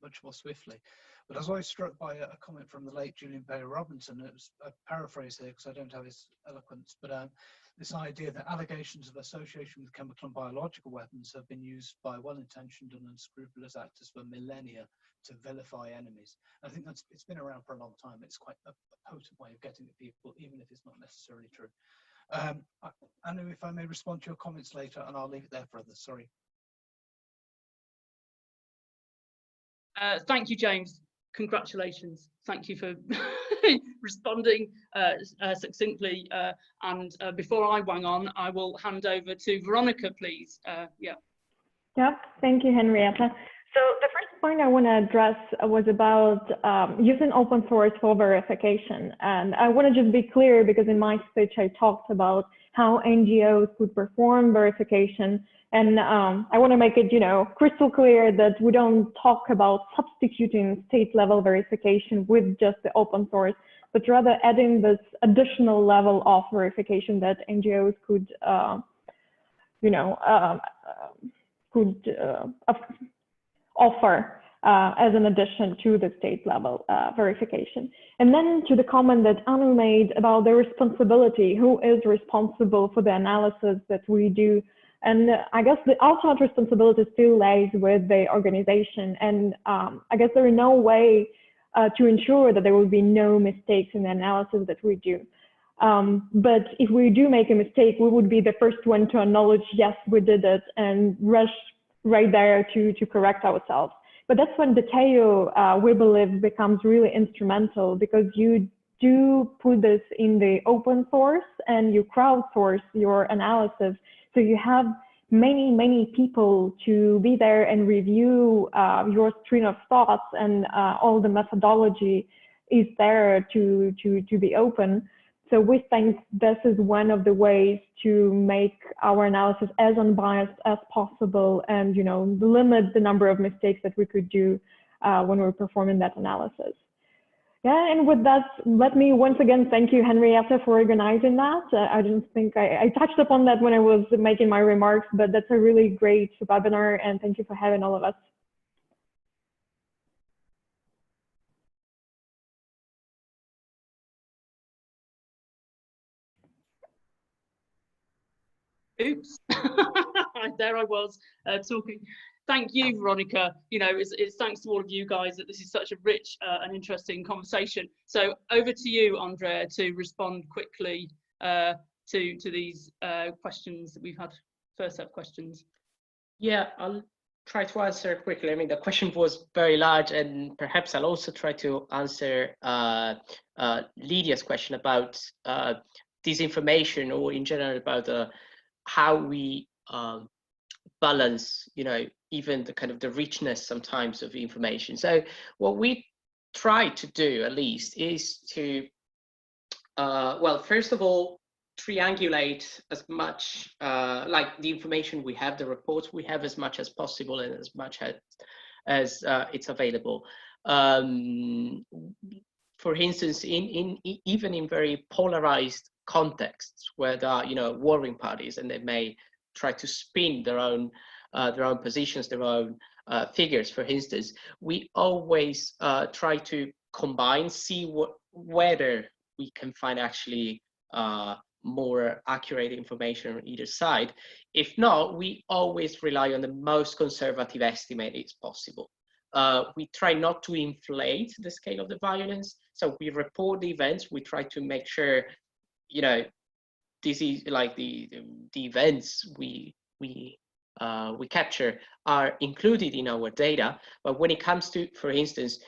much more swiftly. But I was always struck by a comment from the late Julian Bayer Robinson. It was a paraphrase here because I don't have his eloquence, but this idea that allegations of association with chemical and biological weapons have been used by well-intentioned and unscrupulous actors for millennia to vilify enemies. I think it's been around for a long time. It's quite a potent way of getting at people, even if it's not necessarily true. Anu, if I may respond to your comments later, and I'll leave it there for others. Sorry. Thank you, James. Congratulations. Thank you for responding succinctly. And before I wang on, I will hand over to Veronika, please. Yeah. Thank you, Henrietta. So the first point I want to address was about using open source for verification. And I want to just be clear, because in my speech I talked about how NGOs could perform verification. And I want to make it, crystal clear that we don't talk about substituting state-level verification with just the open source, but rather adding this additional level of verification that NGOs could, offer as an addition to the state-level verification. And then to the comment that Anu made about the responsibility, who is responsible for the analysis that we do. And I guess the ultimate responsibility still lays with the organization. And I guess there is no way to ensure that there will be no mistakes in the analysis that we do. But if we do make a mistake, we would be the first one to acknowledge, yes, we did it, and rush right there to correct ourselves. But that's when detail, we believe, becomes really instrumental, because you do put this in the open source and you crowdsource your analysis. So you have many people to be there and review your stream of thoughts, and all the methodology is there to be open. So we think this is one of the ways to make our analysis as unbiased as possible, and limit the number of mistakes that we could do when we're performing that analysis. Yeah, and with that, let me once again thank you, Henrietta, for organizing that. I didn't think I touched upon that when I was making my remarks, but that's a really great webinar, and thank you for having all of us. Oops, there I was talking. Thank you, Veronika. It's thanks to all of you guys that this is such a rich and interesting conversation. So over to you, Andrea, to respond quickly to these questions that we've had, first set of questions. Yeah, I'll try to answer quickly. I mean, the question was very large, and perhaps I'll also try to answer Lydia's question about disinformation, or in general about how we balance, even the kind of the richness sometimes of information. So what we try to do, at least, is to, well, first of all, triangulate as much, like the information we have, the reports we have, as much as possible, and as much as it's available. For instance, even in very polarized contexts where there are, warring parties, and they may try to spin their own positions, their own figures, for instance, we always try to combine, see whether we can find actually more accurate information on either side. If not, we always rely on the most conservative estimate is possible. We try not to inflate the scale of the violence. So we report the events. We try to make sure, this is like the events we capture are included in our data. But when it comes to, for instance,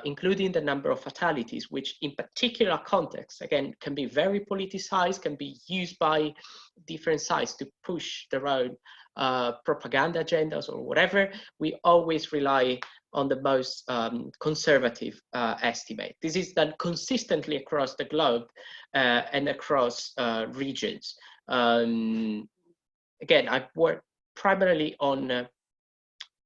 including the number of fatalities, which in particular contexts, again, can be very politicized, can be used by different sides to push their own propaganda agendas or whatever, we always rely on the most conservative estimate. This is done consistently across the globe and across regions. Again, I've worked primarily on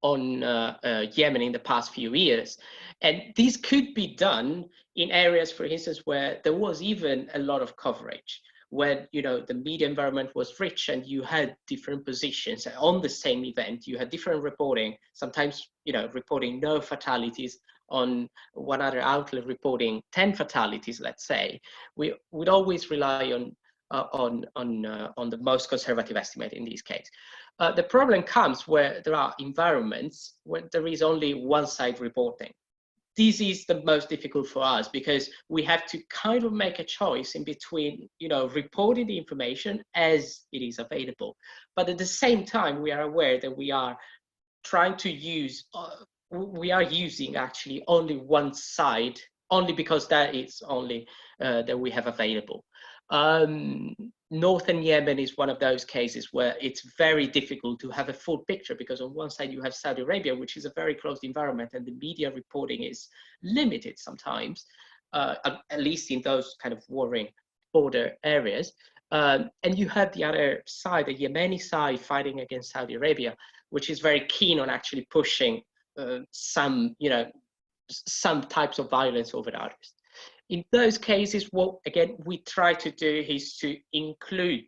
Yemen in the past few years, and this could be done in areas, for instance, where there was even a lot of coverage, when the media environment was rich and you had different positions on the same event. You had different reporting, sometimes reporting no fatalities, on one other outlet reporting 10 fatalities, let's say. We would always rely on the most conservative estimate in this case. The problem comes where there are environments where there is only one side reporting. This is the most difficult for us, because we have to kind of make a choice in between, reporting the information as it is available. But at the same time, we are aware that we are trying to use, we are using actually only one side, only because that is only that we have available. Northern Yemen is one of those cases where it's very difficult to have a full picture, because on one side you have Saudi Arabia, which is a very closed environment, and the media reporting is limited sometimes, at least in those kind of warring border areas. And you have the other side, the Yemeni side, fighting against Saudi Arabia, which is very keen on actually pushing some types of violence over others. In those cases, what again we try to do is to include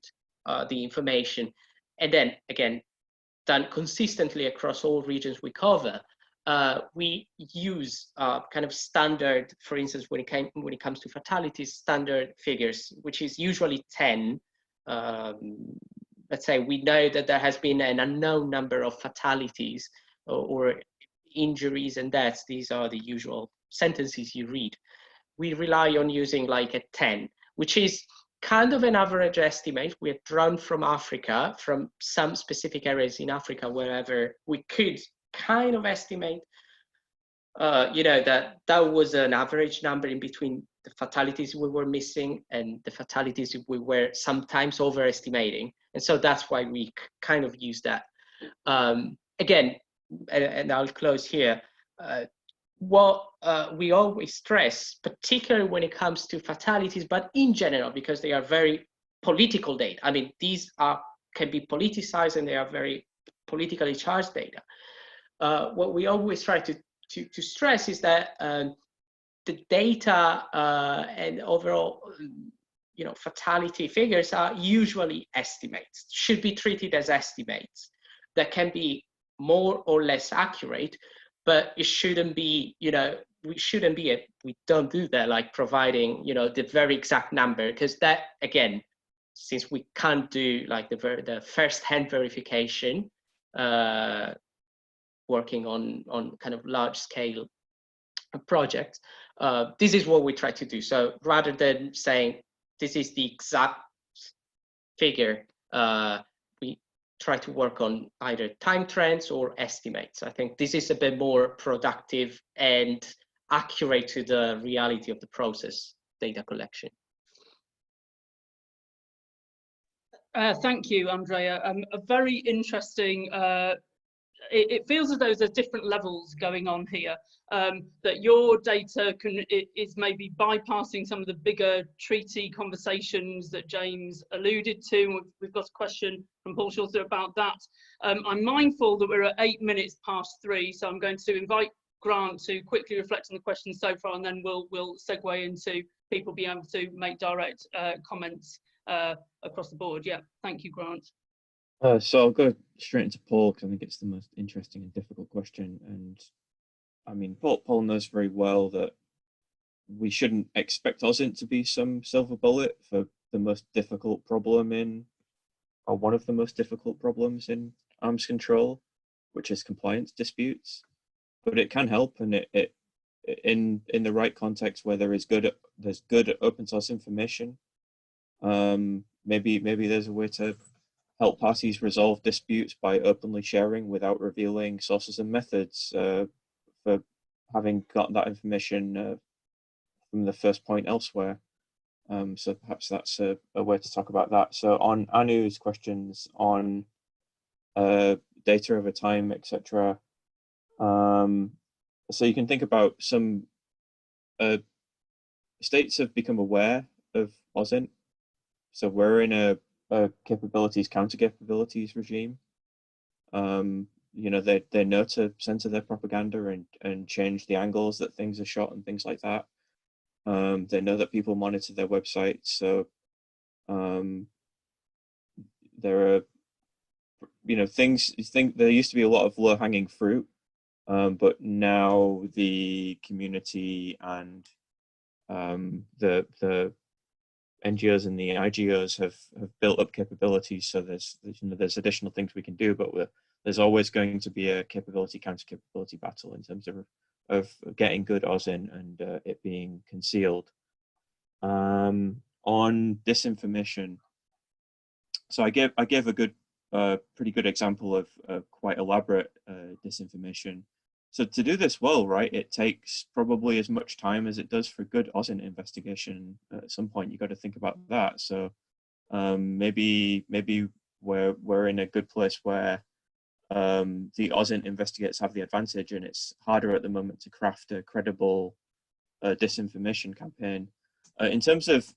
the information, and then again, done consistently across all regions we cover. We use kind of standard, for instance, when it comes to fatalities, standard figures, which is usually 10. Let's say we know that there has been an unknown number of fatalities or injuries and deaths. These are the usual sentences you read. We rely on using like a 10, which is kind of an average estimate. We are drawn from Africa, from some specific areas in Africa, wherever we could kind of estimate, that was an average number in between the fatalities we were missing and the fatalities we were sometimes overestimating. And so that's why we kind of use that. Again, and I'll close here. What we always stress, particularly when it comes to fatalities, but in general, because they are very political data. I mean, these can be politicized and they are very politically charged data. What we always try to stress is that the data and overall, fatality figures are usually estimates, should be treated as estimates that can be more or less accurate. But it shouldn't be, we don't do that, like providing, the very exact number, because that, again, since we can't do like the first-hand verification, working on kind of large-scale projects, this is what we try to do. So rather than saying this is the exact figure, we try to work on either time trends or estimates. I think this is a bit more productive and accurate to the reality of the process data collection. Thank you, Andrea. A very interesting, it feels as though there's different levels going on here, that your data is maybe bypassing some of the bigger treaty conversations that James alluded to. We've got a question from Paul Shorter about that. I'm mindful that we're at 8 minutes past 3, so I'm going to invite Grant to quickly reflect on the questions so far, and then we'll segue into people being able to make direct comments across the board. Yeah, thank you, Grant. So I'll go straight into Paul, because I think it's the most interesting and difficult question. And I mean, Paul knows very well that we shouldn't expect OSINT to be some silver bullet for the most difficult problem or one of the most difficult problems in arms control, which is compliance disputes. But it can help, and it in the right context where there's good open source information. Maybe there's a way to help parties resolve disputes by openly sharing without revealing sources and methods for having got that information from the first point elsewhere. So perhaps that's a way to talk about that. So on Anu's questions on data over time, etc. so you can think about some states have become aware of OSINT. So we're in a capabilities, counter capabilities regime. You know, they know to censor their propaganda and change the angles that things are shot and things like that. They know that people monitor their websites. So there are, you know, there used to be a lot of low hanging fruit, but now the community and the NGOs and the IGOs have built up capabilities. So there's additional things we can do, but there's always going to be a capability counter capability battle in terms of getting good OSINT and it being concealed. On disinformation, so I gave a pretty good example of quite elaborate disinformation. So to do this well, right, it takes probably as much time as it does for good OSINT investigation. At some point, you got to think about that. So maybe we're in a good place where the OSINT investigators have the advantage, and it's harder at the moment to craft a credible disinformation campaign. In terms of,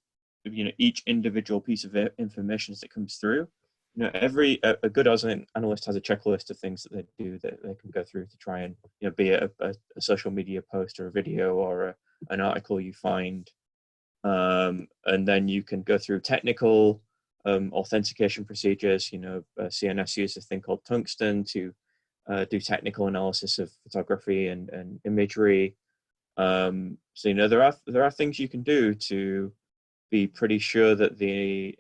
you know, each individual piece of information that comes through, you know, a good OSINT analyst has a checklist of things that they do that they can go through to try and, you know, be it a social media post or a video or an article you find, and then you can go through technical authentication procedures. You know, CNS uses a thing called tungsten to do technical analysis of photography and imagery. So, you know, there are things you can do to be pretty sure that the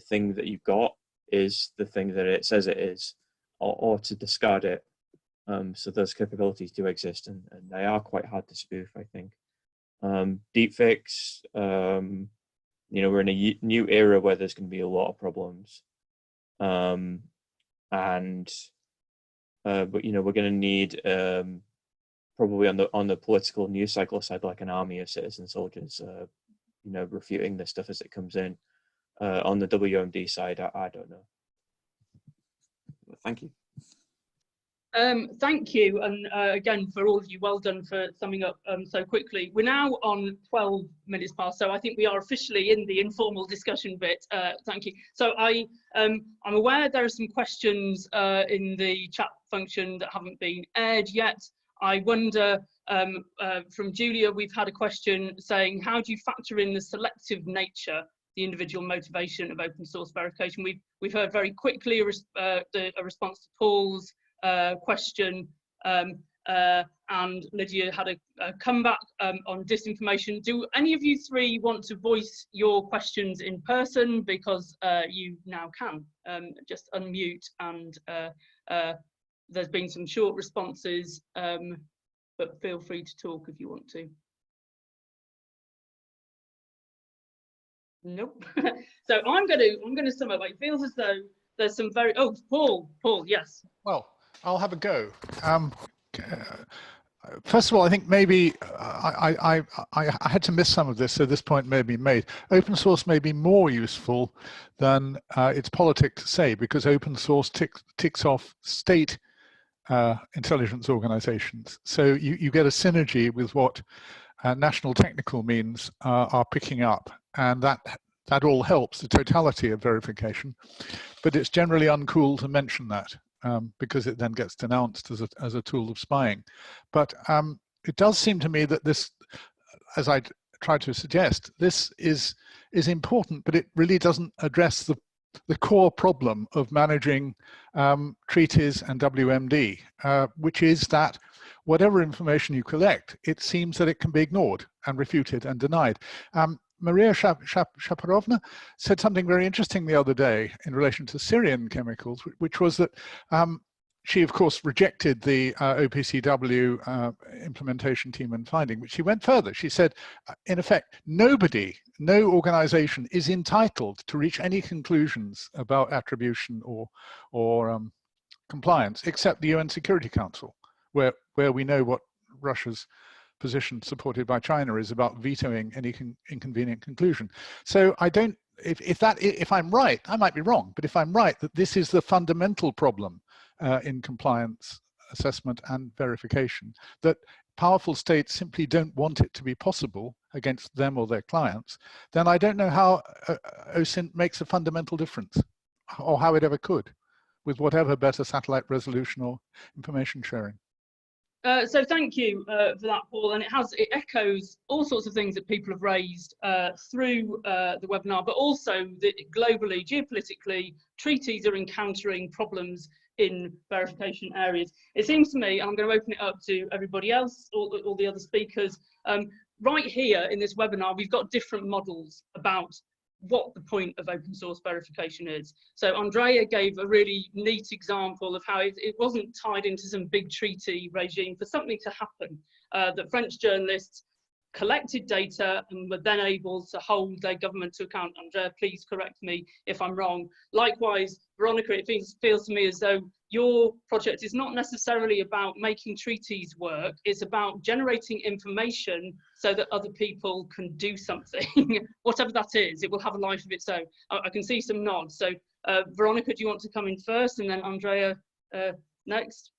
thing that you've got is the thing that it says it is, or to discard it. So those capabilities do exist, and they are quite hard to spoof, I think. Deepfakes, you know, we're in a new era where there's going to be a lot of problems. But, you know, we're going to need probably on the political news cycle side, like an army of citizen soldiers, you know, refuting this stuff as it comes in. On the WMD side, I don't know. Thank you. Thank you, and again, for all of you, well done for summing up so quickly. We're now on 12 minutes past, so I think we are officially in the informal discussion bit. Thank you. So I'm aware there are some questions in the chat function that haven't been aired yet. I wonder, from Julia, we've had a question saying, how do you factor in the selective nature, the individual motivation of open source verification? We've heard very quickly a response to Paul's question, and Lydia had a comeback on disinformation. Do any of you three want to voice your questions in person? Because you now can. Just unmute, and there's been some short responses, but feel free to talk if you want to. Nope. So I'm gonna sum up. It feels as though there's some very Paul, yes. Well, I'll have a go. First of all, I think maybe I had to miss some of this, so this point may be made. Open source may be more useful than its politics say, because open source ticks off state intelligence organizations. So you get a synergy with what national technical means are picking up, and that all helps the totality of verification. But it's generally uncool to mention that. Because it then gets denounced as a tool of spying. But it does seem to me that this, as I tried to suggest, this is important, but it really doesn't address the core problem of managing treaties and WMD, which is that whatever information you collect, it seems that it can be ignored and refuted and denied. Maria Shaporovna said something very interesting the other day in relation to Syrian chemicals, which was that she, of course, rejected the OPCW implementation team and finding, but she went further. She said, in effect, no organization is entitled to reach any conclusions about attribution or compliance, except the UN Security Council, where we know what Russia's position, supported by China, is about vetoing any inconvenient conclusion. So I don't, if I'm right, I might be wrong, but if I'm right that this is the fundamental problem in compliance assessment and verification, that powerful states simply don't want it to be possible against them or their clients, then I don't know how OSINT makes a fundamental difference, or how it ever could, with whatever better satellite resolution or information sharing. So thank you for that, Paul, and it echoes all sorts of things that people have raised through the webinar, but also that globally, geopolitically, treaties are encountering problems in verification areas. It seems to me, and I'm going to open it up to everybody else, all the other speakers, right here in this webinar, we've got different models about what the point of open source verification is. So Andrea gave a really neat example of how it wasn't tied into some big treaty regime for something to happen, that French journalists collected data and were then able to hold their government to account. Andrea, please correct me if I'm wrong. Likewise, Veronika, it feels to me as though your project is not necessarily about making treaties work, it's about generating information so that other people can do something, whatever that is. It will have a life of its own. I can see some nods. So Veronika, do you want to come in first, and then Andrea next?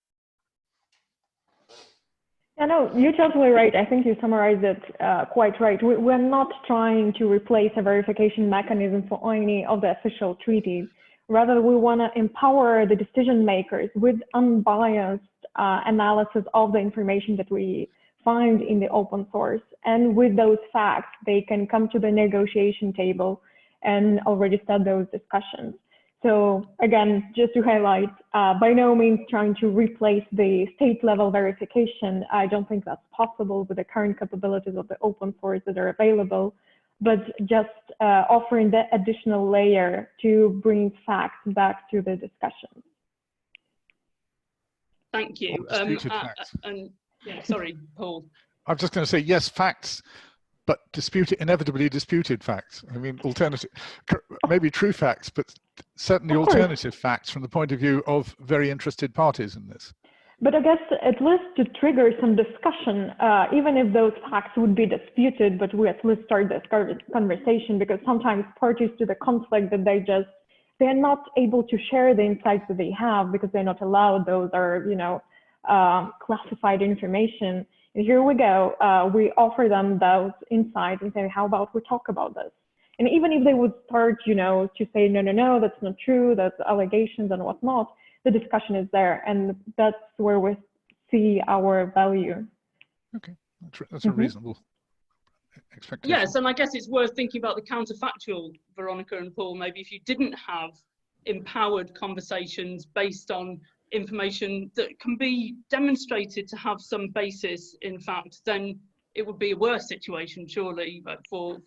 Yeah, no, you're totally right. I think you summarized it quite right. We're not trying to replace a verification mechanism for any of the official treaties. Rather, we want to empower the decision makers with unbiased analysis of the information that we find in the open source. And with those facts, they can come to the negotiation table and already start those discussions. So again, just to highlight, by no means trying to replace the state level verification. I don't think that's possible with the current capabilities of the open source that are available, but just offering that additional layer to bring facts back to the discussion. Thank you. And yeah, sorry, Paul. I'm just going to say, yes, facts, but inevitably disputed facts. I mean, maybe true facts, but certainly alternative facts from the point of view of very interested parties in this. But I guess at least to trigger some discussion, even if those facts would be disputed, but we at least start this conversation, because sometimes parties to the conflict that they're not able to share the insights that they have because they're not allowed. Those are, classified information. And here we go. We offer them those insights and say, how about we talk about this? And even if they would start, to say, no, that's not true, that's allegations and whatnot, the discussion is there. And that's where we see our value. Okay, that's a reasonable expectation. Yes, and I guess it's worth thinking about the counterfactual, Veronika and Paul. Maybe if you didn't have empowered conversations based on information that can be demonstrated to have some basis in fact, then it would be a worse situation, surely, for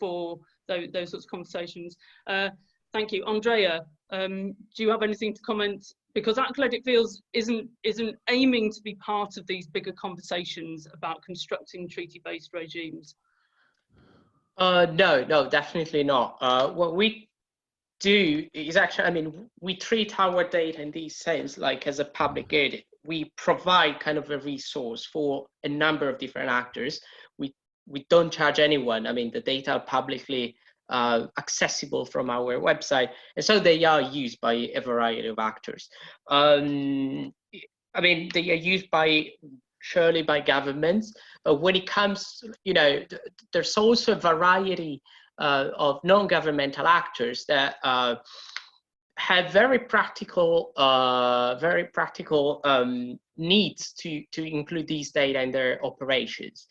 those sorts of conversations. Thank you. Andrea, do you have anything to comment? Because ACLED, it feels, isn't aiming to be part of these bigger conversations about constructing treaty-based regimes. No, definitely not. What we do is actually, we treat our data in this sense like as a public good. We provide kind of a resource for a number of different actors. We don't charge anyone. The data are publicly accessible from our website, and so they are used by a variety of actors. They are used surely by governments, but when it comes, there's also a variety of non-governmental actors that have very practical needs to include these data in their operations.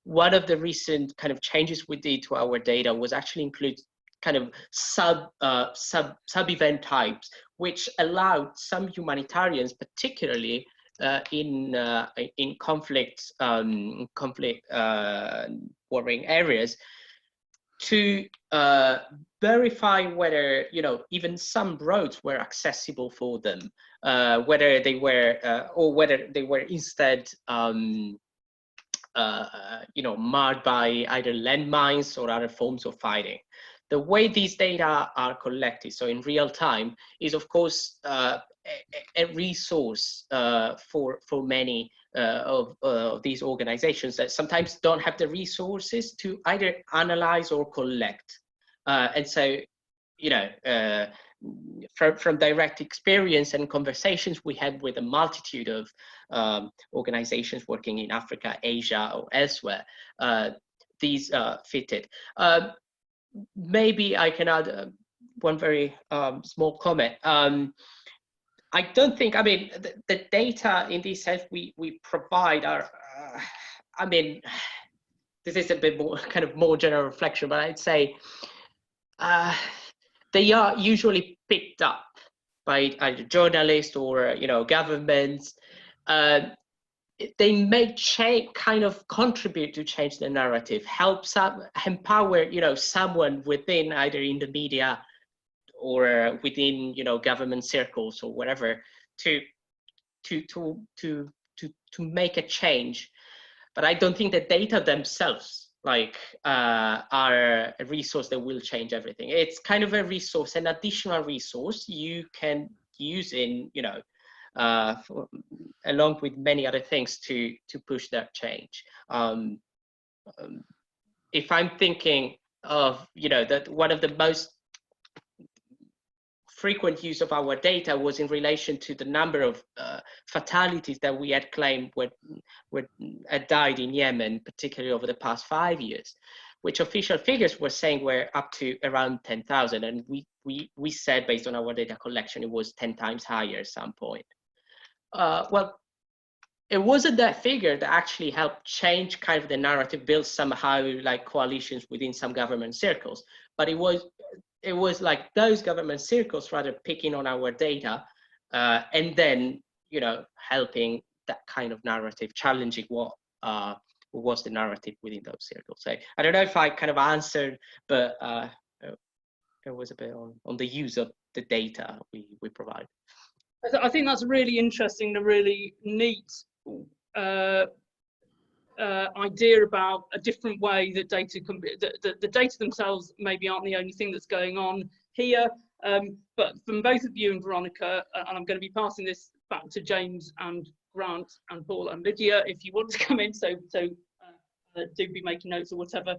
One of the recent kind of changes we did to our data was actually include kind of sub-event types, which allowed some humanitarians, particularly in conflict warring areas, to verify whether even some roads were accessible for them, whether they were or whether they were instead marred by either landmines or other forms of fighting. The way these data are collected, so in real time, is of course a resource for many of these organizations that sometimes don't have the resources to either analyze or collect. And so, from direct experience and conversations we had with a multitude of organizations working in Africa, Asia, or elsewhere, these fitted. Maybe I can add one very small comment. I don't think, I mean, the data in this sense we provide are, I mean, this is a bit more kind of more general reflection, but I'd say they are usually picked up by either journalists or, you know, governments. They may change, kind of contribute to change the narrative, help empower, you know, someone within either in the media or within, you know, government circles or whatever to make a change. But I don't think the data themselves like are a resource that will change everything. It's kind of a resource, an additional resource you can use in, you know, along with many other things to push that change. If I'm thinking of, you know, that one of the most frequent use of our data was in relation to the number of fatalities that we had claimed had died in Yemen, particularly over the past 5 years, which official figures were saying were up to around 10,000. And we said, based on our data collection, it was 10 times higher at some point. Well, it wasn't that figure that actually helped change kind of the narrative, build somehow like coalitions within some government circles, but it was like those government circles rather picking on our data and then, you know, helping that kind of narrative, challenging what was the narrative within those circles. So I don't know if I kind of answered, but it was a bit on the use of the data we provide. I think that's really interesting, a really neat idea about a different way that data can be, the data themselves maybe aren't the only thing that's going on here, but from both of you and Veronika, and I'm going to be passing this back to James and Grant and Paul and Lydia if you want to come in, so do be making notes or whatever.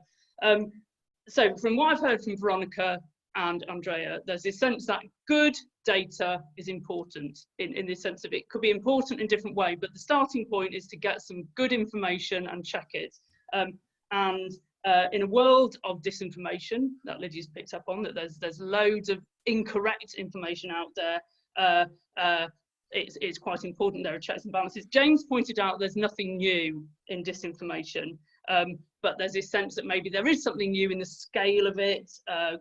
So from what I've heard from Veronika and Andrea, there's this sense that good data is important in the sense of it could be important in different way, but the starting point is to get some good information and check it. In a world of disinformation that Lydia's picked up on, that there's loads of incorrect information out there, it's quite important there are checks and balances. James pointed out there's nothing new in disinformation, but there's this sense that maybe there is something new in the scale of it.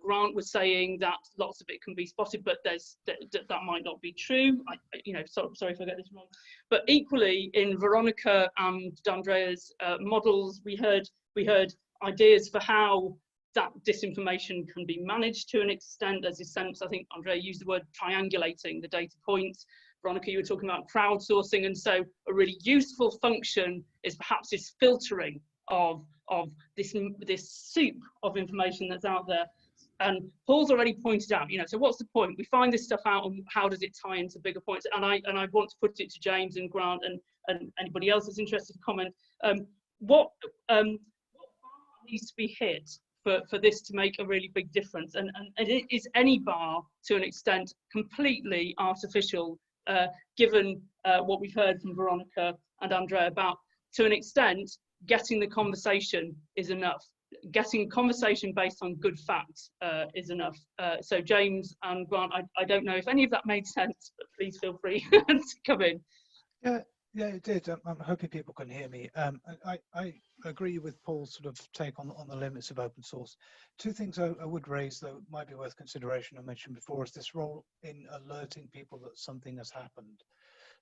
Grant was saying that lots of it can be spotted, but that might not be true. You know, sorry if I get this wrong. But equally, in Veronika and Andrea's models, we heard ideas for how that disinformation can be managed to an extent. There's this sense, I think Andrea used the word triangulating the data points. Veronika, you were talking about crowdsourcing, and so a really useful function is perhaps this filtering of this soup of information that's out there. And Paul's already pointed out, you know, so what's the point? We find this stuff out, and how does it tie into bigger points? And I want to put it to James and Grant and anybody else that's interested to comment. What needs to be hit for this to make a really big difference? And is any bar, to an extent, completely artificial, given what we've heard from Veronika and Andrea about, to an extent, getting the conversation is enough. Getting conversation based on good facts is enough. So James and Grant, I don't know if any of that made sense, but please feel free to come in. Yeah, it did. I'm hoping people can hear me. I agree with Paul's sort of take on the limits of open source. Two things I would raise, though, might be worth consideration. I mentioned before is this role in alerting people that something has happened.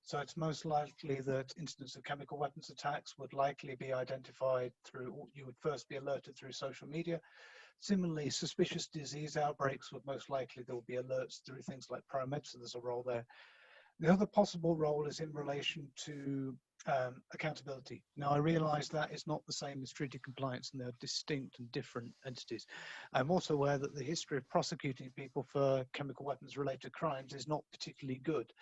So it's most likely that incidents of chemical weapons attacks would likely be identified through, you would first be alerted through social media. Similarly, suspicious disease outbreaks would most likely, there will be alerts through things like ProMed, so there's a role there. The other possible role is in relation to accountability. Now, I realize that is not the same as treaty compliance, and they're distinct and different entities. I'm also aware that the history of prosecuting people for chemical weapons related crimes is not particularly good,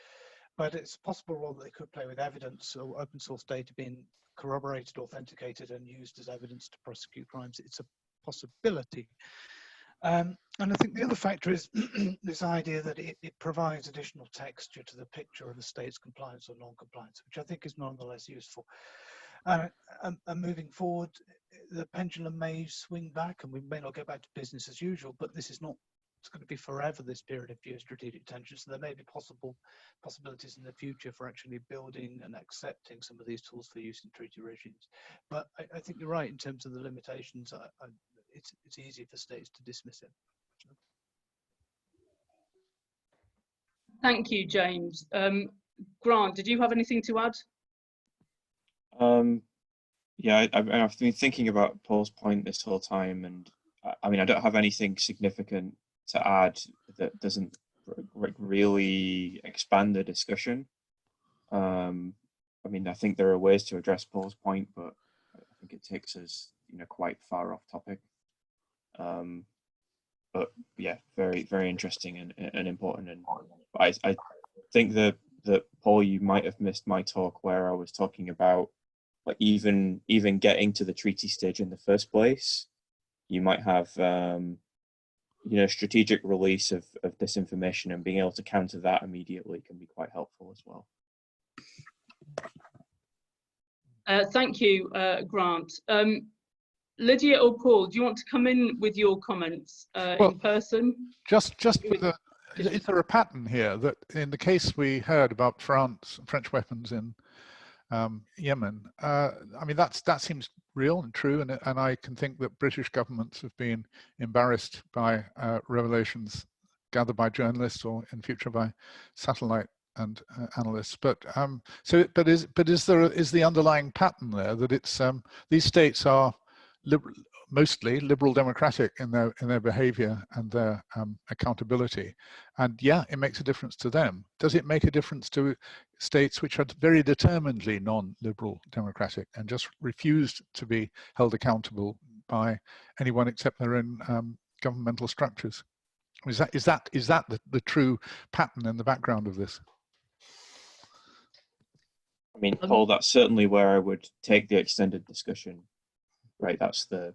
but it's a possible role that they could play with evidence or open source data being corroborated, authenticated, and used as evidence to prosecute crimes. It's a possibility. And I think the other factor is this idea that it provides additional texture to the picture of a state's compliance or non-compliance, which I think is nonetheless useful. And moving forward, the pendulum may swing back and we may not get back to business as usual, but this is not, it's going to be forever, this period of geostrategic tension. So there may be possibilities in the future for actually building and accepting some of these tools for use in treaty regimes. But I think you're right in terms of the limitations. It's easy for states to dismiss it. Thank you, James. Grant, did you have anything to add? Yeah, I've been thinking about Paul's point this whole time, and I mean, I don't have anything significant to add that doesn't really expand the discussion. I mean, I think there are ways to address Paul's point, but I think it takes us, quite far off topic. But yeah, very, very interesting and important. And I think that Paul, you might have missed my talk where I was talking about, like, even getting to the treaty stage in the first place, you might have strategic release of disinformation, and being able to counter that immediately can be quite helpful as well. Thank you, Grant. Lydia or Paul, do you want to come in with your comments in person? Just for the, is there a pattern here that in the case we heard about French weapons in Yemen, I mean, that seems real and true, and I can think that British governments have been embarrassed by revelations gathered by journalists or in future by satellite and analysts. But is the underlying pattern there that it's these states are mostly liberal democratic in their behavior and their accountability, and yeah, it makes a difference to them. Does it make a difference to states which are very determinedly non-liberal democratic and just refused to be held accountable by anyone except their own governmental structures? Is that the true pattern in the background of this? I mean, Paul, that's certainly where I would take the extended discussion. Right, that's the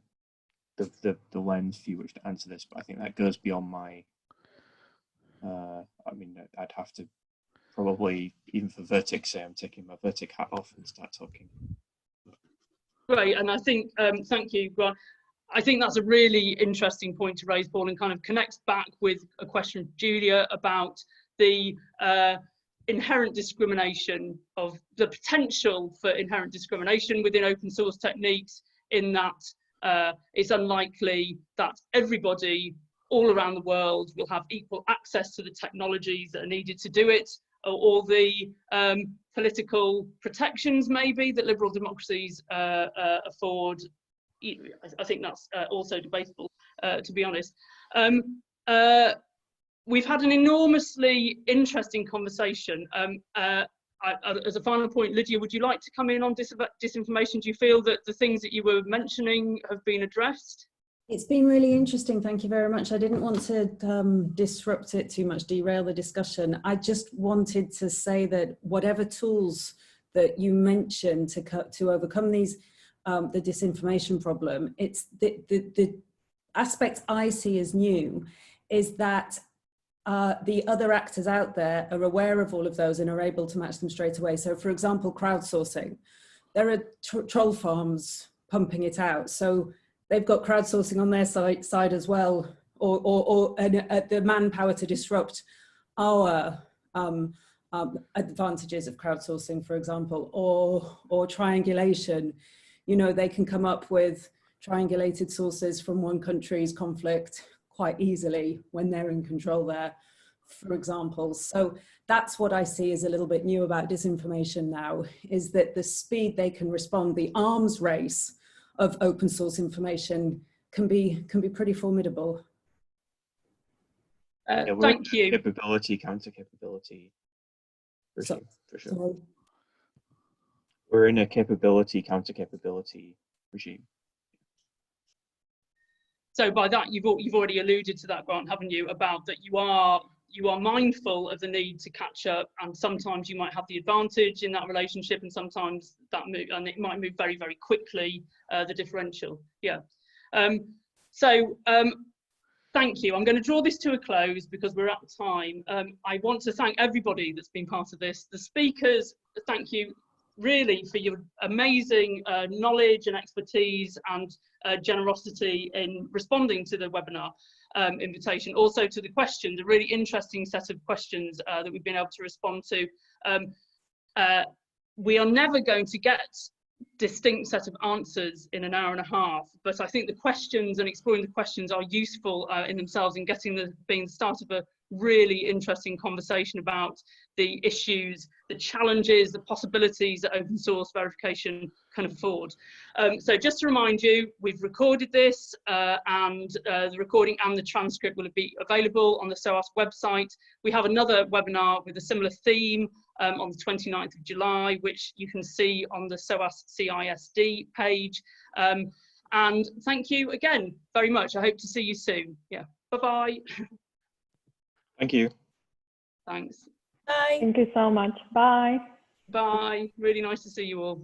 lens through which to answer this, but I think that goes beyond my. I mean, I'd have to probably, even for VERTIC, say I'm taking my VERTIC hat off and start talking. Great, and I think thank you, Grant. I think that's a really interesting point to raise, Paul, and kind of connects back with a question from Julia about the inherent discrimination, of the potential for inherent discrimination within open source techniques, in that it's unlikely that everybody all around the world will have equal access to the technologies that are needed to do it, or the political protections maybe that liberal democracies afford. I think that's also debatable, to be honest. We've had an enormously interesting conversation. As a final point, Lydia, would you like to come in on disinformation? Do you feel that the things that you were mentioning have been addressed? It's been really interesting. Thank you very much. I didn't want to disrupt it too much, derail the discussion. I just wanted to say that whatever tools that you mentioned to overcome these, the disinformation problem, it's the aspect I see as new is that the other actors out there are aware of all of those and are able to match them straight away. So for example, crowdsourcing. There are troll farms pumping it out. So they've got crowdsourcing on their side as well, or the manpower to disrupt our advantages of crowdsourcing, for example, or triangulation. You know, they can come up with triangulated sources from one country's conflict quite easily when they're in control there, for example. So that's what I see as a little bit new about disinformation now, is that the speed they can respond, the arms race of open source information can be pretty formidable. Yeah, Thank you. Capability, counter capability. For sure. Sorry. We're in a capability, counter capability regime. So by that, you've already alluded to that, Grant, haven't you? About that you are mindful of the need to catch up, and sometimes you might have the advantage in that relationship, and sometimes and it might move very, very quickly. The differential, yeah. Thank thank you. I'm going to draw this to a close because we're at time. I want to thank everybody that's been part of this. The speakers, thank you really for your amazing knowledge and expertise and generosity in responding to the webinar invitation. Also to the questions, a really interesting set of questions that we've been able to respond to. We are never going to get distinct set of answers in an hour and a half, but I think the questions and exploring the questions are useful in themselves and being the start of a really interesting conversation about the issues, the challenges, the possibilities that open source verification can afford. So just to remind you, we've recorded this and the recording and the transcript will be available on the SOAS website. We have another webinar with a similar theme on the 29th of July, which you can see on the SOAS CISD page. And thank you again very much. I hope to see you soon. Yeah, bye-bye. Thank you. Thanks. Bye. Thank you so much. Bye. Bye. Really nice to see you all.